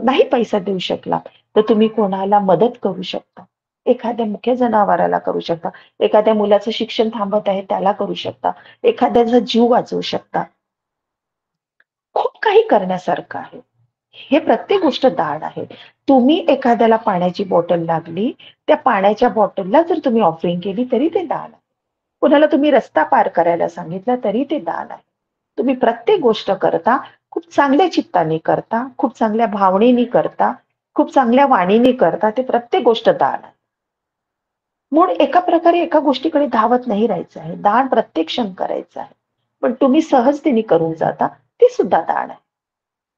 नाही पैसा देऊ शकला, तर तुम्ही कोणाला मदत करू शकता. एखाद्या मुक्या जनावराला करू शकता. एखाद्या मुलाचं शिक्षण थांबत आहे त्याला करू शकता. एखाद्याचा जीव वाचवू शकता. खूप काही करण्यासारखं आहे. हे प्रत्येक गोष्ट दान आहे. तुम्ही एखाद्याला पाण्याची बॉटल लागली, त्या पाण्याच्या बॉटलला जर तुम्ही ऑफरिंग केली तरी ते दान आहे. कुणाला तुम्ही रस्ता पार करायला सांगितला तरी ते दान आहे. तुम्ही प्रत्येक गोष्ट करता, खूप चांगल्या चित्ताने करता, खूप चांगल्या भावनेने करता, खूप चांगल्या वाणीने करता, ते प्रत्येक गोष्ट दान आहे. म्हणून एका प्रकारे एका गोष्टीकडे धावत नाही राहायचं आहे. दान प्रत्येक क्षण करायचं आहे. पण तुम्ही सहजतेने करून जाता, ते सुद्धा दान आहे.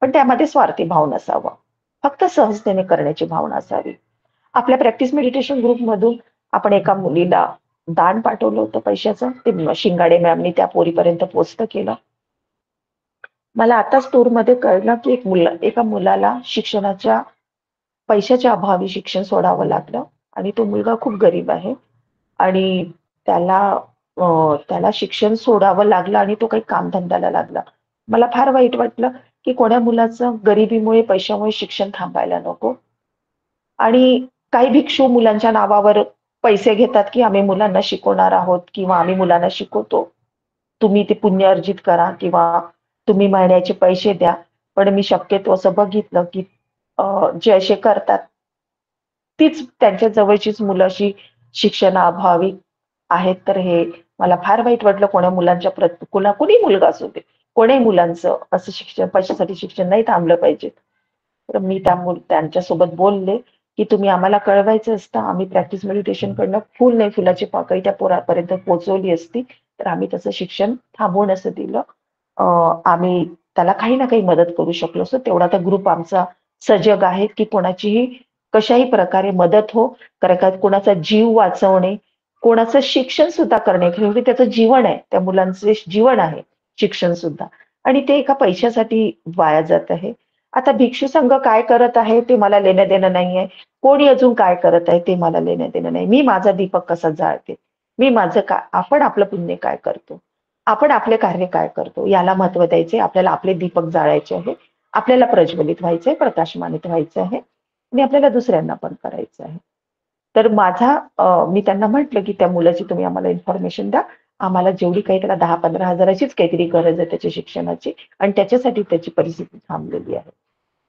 पण त्यामध्ये स्वार्थी भाव नसावा. फक्त सहजतेने करण्याची भावना असावी. आपल्या प्रॅक्टिस मेडिटेशन ग्रुपमधून आपण एका मुलीला दान पाठवलं होतं पैशाचं. ते शिंगाडे मॅमनी त्या पोरीपर्यंत पोहोचतं केलं. मला आताच टूरमध्ये कळलं, की एका मुलाला पैशाच्या अभावी शिक्षण सोडावं लागलं आणि तो मुलगा खूप गरीब आहे आणि त्याला त्याला शिक्षण सोडावं लागलं आणि तो काही कामधंद्याला लागला. मला फार वाईट वाटलं, की कोण्या मुलाचं गरिबीमुळे, पैशामुळे शिक्षण थांबायला नको आणि काही भिक्षू मुलांच्या नावावर पैसे घेतात की आम्ही मुलांना शिकवणार आहोत किंवा आम्ही मुलांना शिकवतो. तुम्ही ते पुण्य अर्जित करा किंवा तुम्ही महिन्याचे पैसे द्या. पण मी शक्यतो असं बघितलं की जे असे करतात तीच त्यांच्या जवळचीच मुलं अशी शिक्षणाअभावी आहेत. तर हे मला फार वाईट वाटलं कोण्या मुलांच्या कोणी मुलगा असू दे, कोण्याही मुलांचं असं शिक्षण पैशासाठी शिक्षण नाही थांबलं पाहिजे. तर मी त्यांच्यासोबत बोलले, की तुम्ही आम्हाला कळवायचं असतं. आम्ही प्रॅक्टिस मेडिटेशनकडनं फुल नाही फुलाची पाकळी त्या पोरापर्यंत पोहोचवली असती. तर आम्ही त्याचं शिक्षण थांबवून असं दिलं. आम्ही त्याला काही ना काही मदत करू शकलो असतो. तेवढा तर ग्रुप आमचा सजग आहे, की कोणाचीही कशाही प्रकारे मदत हो. कारण का कोणाचा जीव वाचवणे, कोणाचं शिक्षण सुद्धा करणे, शेवटी त्याचं जीवन आहे. त्या मुलांचे जीवन आहे शिक्षण सुद्धा आणि ते एका पैशासाठी वाया जात आहे. आता भिक्षू संघ काय करत आहे ते मला लेणं-देणं नाहीये. कोणी अजून काय करत आहे ते मला लेणं-देणं नाही. मी माझा दीपक कसा जाळते, मी माझं काय आपण आपलं पुण्य काय करतो, आपण आपले कार्य काय करतो याला महत्त्व द्यायचंय. आपल्याला आपले दीपक जाळायचे आहे. आपल्याला प्रज्वलित व्हायचंय, प्रकाशमानित व्हायचं आहे आणि आपल्याला दुसऱ्यांना पण करायचं आहे. तर मी त्यांना म्हटलं, की "त्या मुलाची तुम्ही आम्हाला इन्फॉर्मेशन द्या. आम्हाला जेवढी काही त्याला 10,000-15,000 हजाराचीच काहीतरी गरज आहे त्याच्या शिक्षणाची आणि त्याच्यासाठी त्याची परिस्थिती थांबलेली आहे."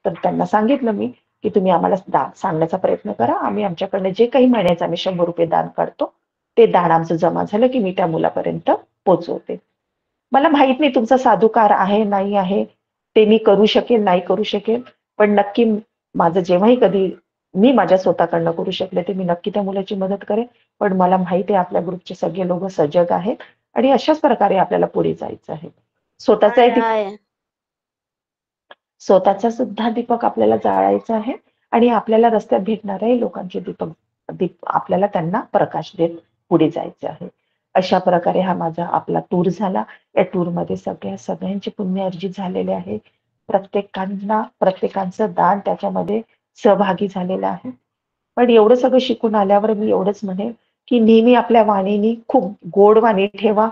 तर त्यांना सांगितलं मी, की "तुम्ही आम्हाला सांगण्याचा प्रयत्न करा. आम्ही आमच्याकडनं जे काही महिन्याचं आम्ही ₹100 दान काढतो, ते दान आमचं जमा झालं, की मी त्या मुलापर्यंत पोहोचवते." मला माहित नाही तुमचा साधूकार आहे, नाही आहे. ते मी करू शकेल, नाही करू शकेल. पण नक्की माझं जेव्हाही कधी मी माझ्या स्वतःकडनं करू शकले, ते मी नक्की त्या मुलाची मदत करेन. पण मला माहिती आहे आपल्या ग्रुपचे सगळे लोकं सजग आहेत आणि अशाच प्रकारे आपल्याला पुढे जायचं आहे. स्वतःचाही आहे, दीप आहे. स्वतःचा सुद्धा दीपक आपल्याला जाळायचा आहे आणि आपल्याला रस्त्यात भेटणाऱ्याही लोकांचे दीप आपल्याला त्यांना प्रकाश देत पुढे जायचे आहे. अशा प्रकारे हा माझा आपला टूर झाला. या टूरमध्ये सगळ्यांचे पुण्य अर्जित झालेले आहे. प्रत्येकाचं दान त्याच्यामध्ये सहभागी झालेलं आहे. पण एवढं सगळं शिकून आल्यावर मी एवढंच म्हणेन, की नेहमी आपल्या वाणीनी खूप गोड वाणी ठेवा.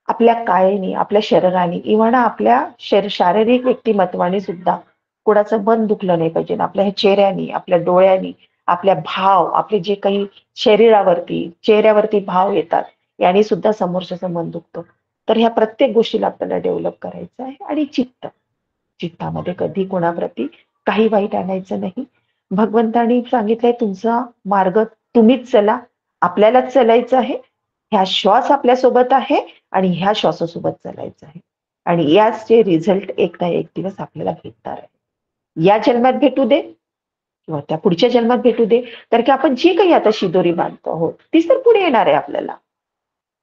आपल्या कायेनी, आपल्या शरीराने इव्हन आपल्या शारीरिक व्यक्तिमत्वाने सुद्धा कोणाचं मन दुखलं नाही पाहिजे. आपल्या ह्या चेहऱ्यानी, आपल्या डोळ्यांनी, आपल्या भाव, आपले जे काही चेहऱ्यावरती भाव येतात, याने सुद्धा समोरच्याचं मन दुखतं. तर ह्या प्रत्येक गोष्टीला आपल्याला डेव्हलप करायचं आहे आणि चित्तामध्ये कधी कोणाप्रती काही वाईट आणायचं नाही. भगवंतानी सांगितलंय तुमचा मार्ग तुम्हीच चला, आपल्यालाच चालायचं आहे. ह्या श्वास आपल्यासोबत आहे आणि ह्या श्वासासोबत चालायचं आहे. आणि याचे रिझल्ट एक ना एक दिवस आपल्याला भेटणार आहे. या जन्मात भेटू दे किंवा त्या पुढच्या जन्मात भेटू दे. कारण की आपण जी काही आता शिदोरी बांधतो आहोत, तीच तर पुढे येणार आहे आपल्याला.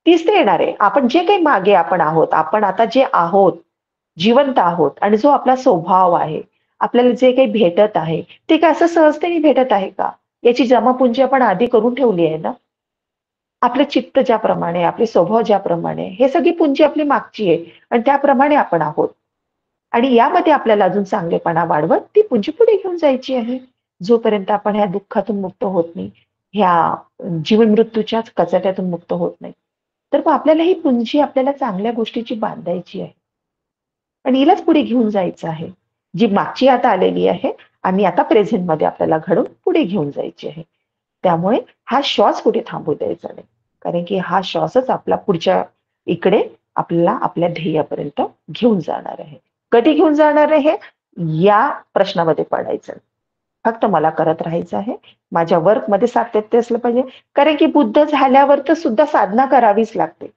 तीच तर येणार आहे. आपण जे काही मागे आपण आहोत, आपण आता जे आहोत, जिवंत आहोत आणि जो आपला स्वभाव आहे, आपल्याला जे काही भेटत आहे, ते काय असं सहजतेने भेटत आहे का? याची जमापुंजी आपण आधी करून ठेवली आहे ना. आपलं चित्त ज्याप्रमाणे, आपले स्वभाव ज्याप्रमाणे, हे सगळी पुंजी आपली मागची आहे आणि त्याप्रमाणे आपण आहोत. आणि यामध्ये आपल्याला अजून चांगलेपणा वाढवत ती पुंजी पुढे घेऊन जायची आहे. जोपर्यंत आपण ह्या दुःखातून मुक्त होत नाही, ह्या जीवन मृत्यूच्याच कचाट्यातून मुक्त होत नाही. तर मग आपल्याला ही पुंजी आपल्याला चांगल्या गोष्टीची बांधायची आहे. आणि हिलाच पुढे घेऊन जायचं आहे. जी मागची आता आलेली आहे आणि आता प्रेझेंटमध्ये आपल्याला घडवून पुढे घेऊन जायची आहे. त्यामुळे हा श्वास कुठे थांबू द्यायचा नाही. कारण की हा श्वासच आपला पुढच्या इकडे आपल्याला आपल्या ध्येयापर्यंत घेऊन जाणार आहे. कधी घेऊन जाणार आहे? या प्रश्नामध्ये पडायचं नाही. फक्त मला करत राहायचं आहे. माझ्या वर्कमध्ये सातत्य असलं पाहिजे. कारण की बुद्ध झाल्यावर तर सुद्धा साधना करावीच लागते.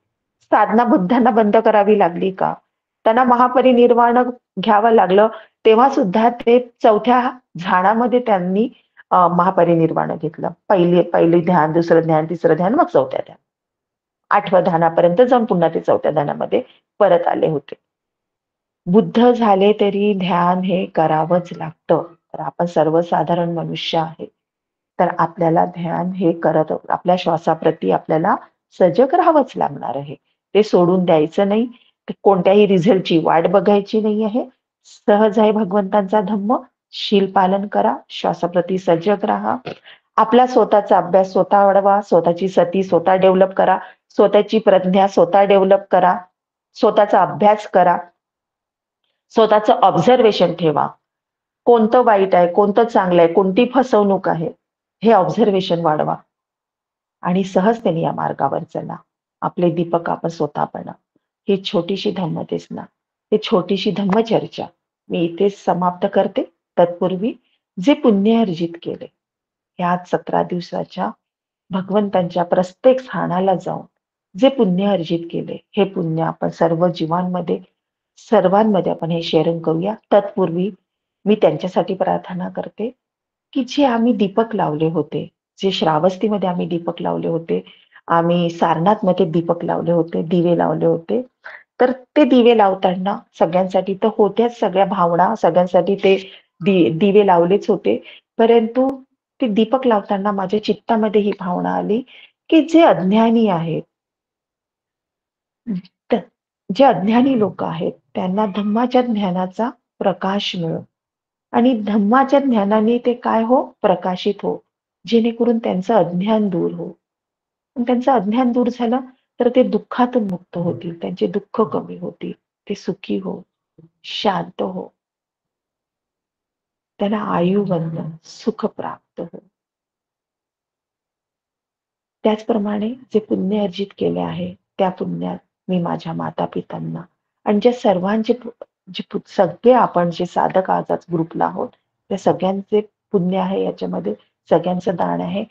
साधना बुद्धांना बंद करावी लागली का? त्यांना महापरिनिर्वाण घ्यावं लागलं, तेव्हा सुद्धा ते 4थ्या ध्यानामध्ये त्यांनी महापरिनिर्वाण घेतलं. पहिली ध्यान, दुसरं ध्यान, तिसरं ध्यान, मग 4थ्या ध्यान. 8व्या ध्यानापर्यंत जाऊन पुन्हा ते 4थ्या ध्यानामध्ये परत आले होते. बुद्ध झाले तरी ध्यान हे करावंच लागतं. तर आपण सर्वसाधारण मनुष्य आहे. तर आपल्याला ध्यान हे करत आपल्या श्वासाप्रती आपल्याला सजग राहावंच लागणार आहे. ते सोडून द्यायचं नाही. कोणत्याही रिझल्टची वाट बघायची नाही आहे. सहज आहे भगवंतांचा धम्म. शील पालन करा. श्वासाप्रती सजग राहा. आपला स्वतःचा अभ्यास स्वतः वाढवा. स्वतःची सती स्वतः डेव्हलप करा. स्वतःची प्रज्ञा स्वतः डेव्हलप करा. स्वतःचा अभ्यास करा. स्वतःचं ऑब्झर्वेशन ठेवा. कोणतं वाईट आहे, कोणतं चांगलं आहे, कोणती फसवणूक आहे, हे ऑब्झर्वेशन वाढवा. आणि सहजतेने या मार्गावर चला. आपले दीपक आपण स्वतः बना. ही छोटीशी धम्मदेसना, ही छोटीशी धम्मचर्चा मी इथेच समाप्त करते. तत्पूर्वी जे पुण्य अर्जित केले, ह्या 17 दिवसाच्या भगवंतांच्या प्रत्येक स्थानाला जाऊन जे पुण्य अर्जित केले, हे पुण्य आपण सर्व जीवांमध्ये, सर्वांमध्ये आपण हे शेअरिंग करूया. तत्पूर्वी मी त्यांच्यासाठी प्रार्थना करते, की जे आम्ही दीपक लावले होते, जे श्रावस्तीमध्ये आम्ही दीपक लावले होते, आम्ही सारनाथमध्ये दीपक लावले होते, दिवे लावले होते. तर ते दिवे लावताना सगळ्यांसाठी तर होत्याच सगळ्या भावना, सगळ्यांसाठी ते दिवे लावलेच होते. परंतु ते दीपक लावताना माझ्या चित्तामध्ये ही भावना आली, की जे अज्ञानी आहेत, त जे अज्ञानी लोकं आहेत, त्यांना धम्माच्या ज्ञानाचा प्रकाश मिळो आणि धम्माच्या ज्ञानाने ते काय हो? प्रकाशित हो. जेणेकरून त्यांचं अज्ञान दूर हो. आणि त्यांचं अज्ञान दूर झालं, तर ते दुःखातून मुक्त होतील. त्यांचे दुःख कमी होतील. ते सुखी हो, शांत हो. त्यांना आयुवंत सुख प्राप्त हो. त्याचप्रमाणे जे पुण्य अर्जित केले आहे, त्या पुण्यात मी माझ्या माता-पितांना आणि ज्या सर्वांचे सगळे आपण जे साधक आहात ग्रुपला आहोत, त्या सगळ्यांचे पुण्य आहे याच्यामध्ये, सगळ्यांचं दान आहे.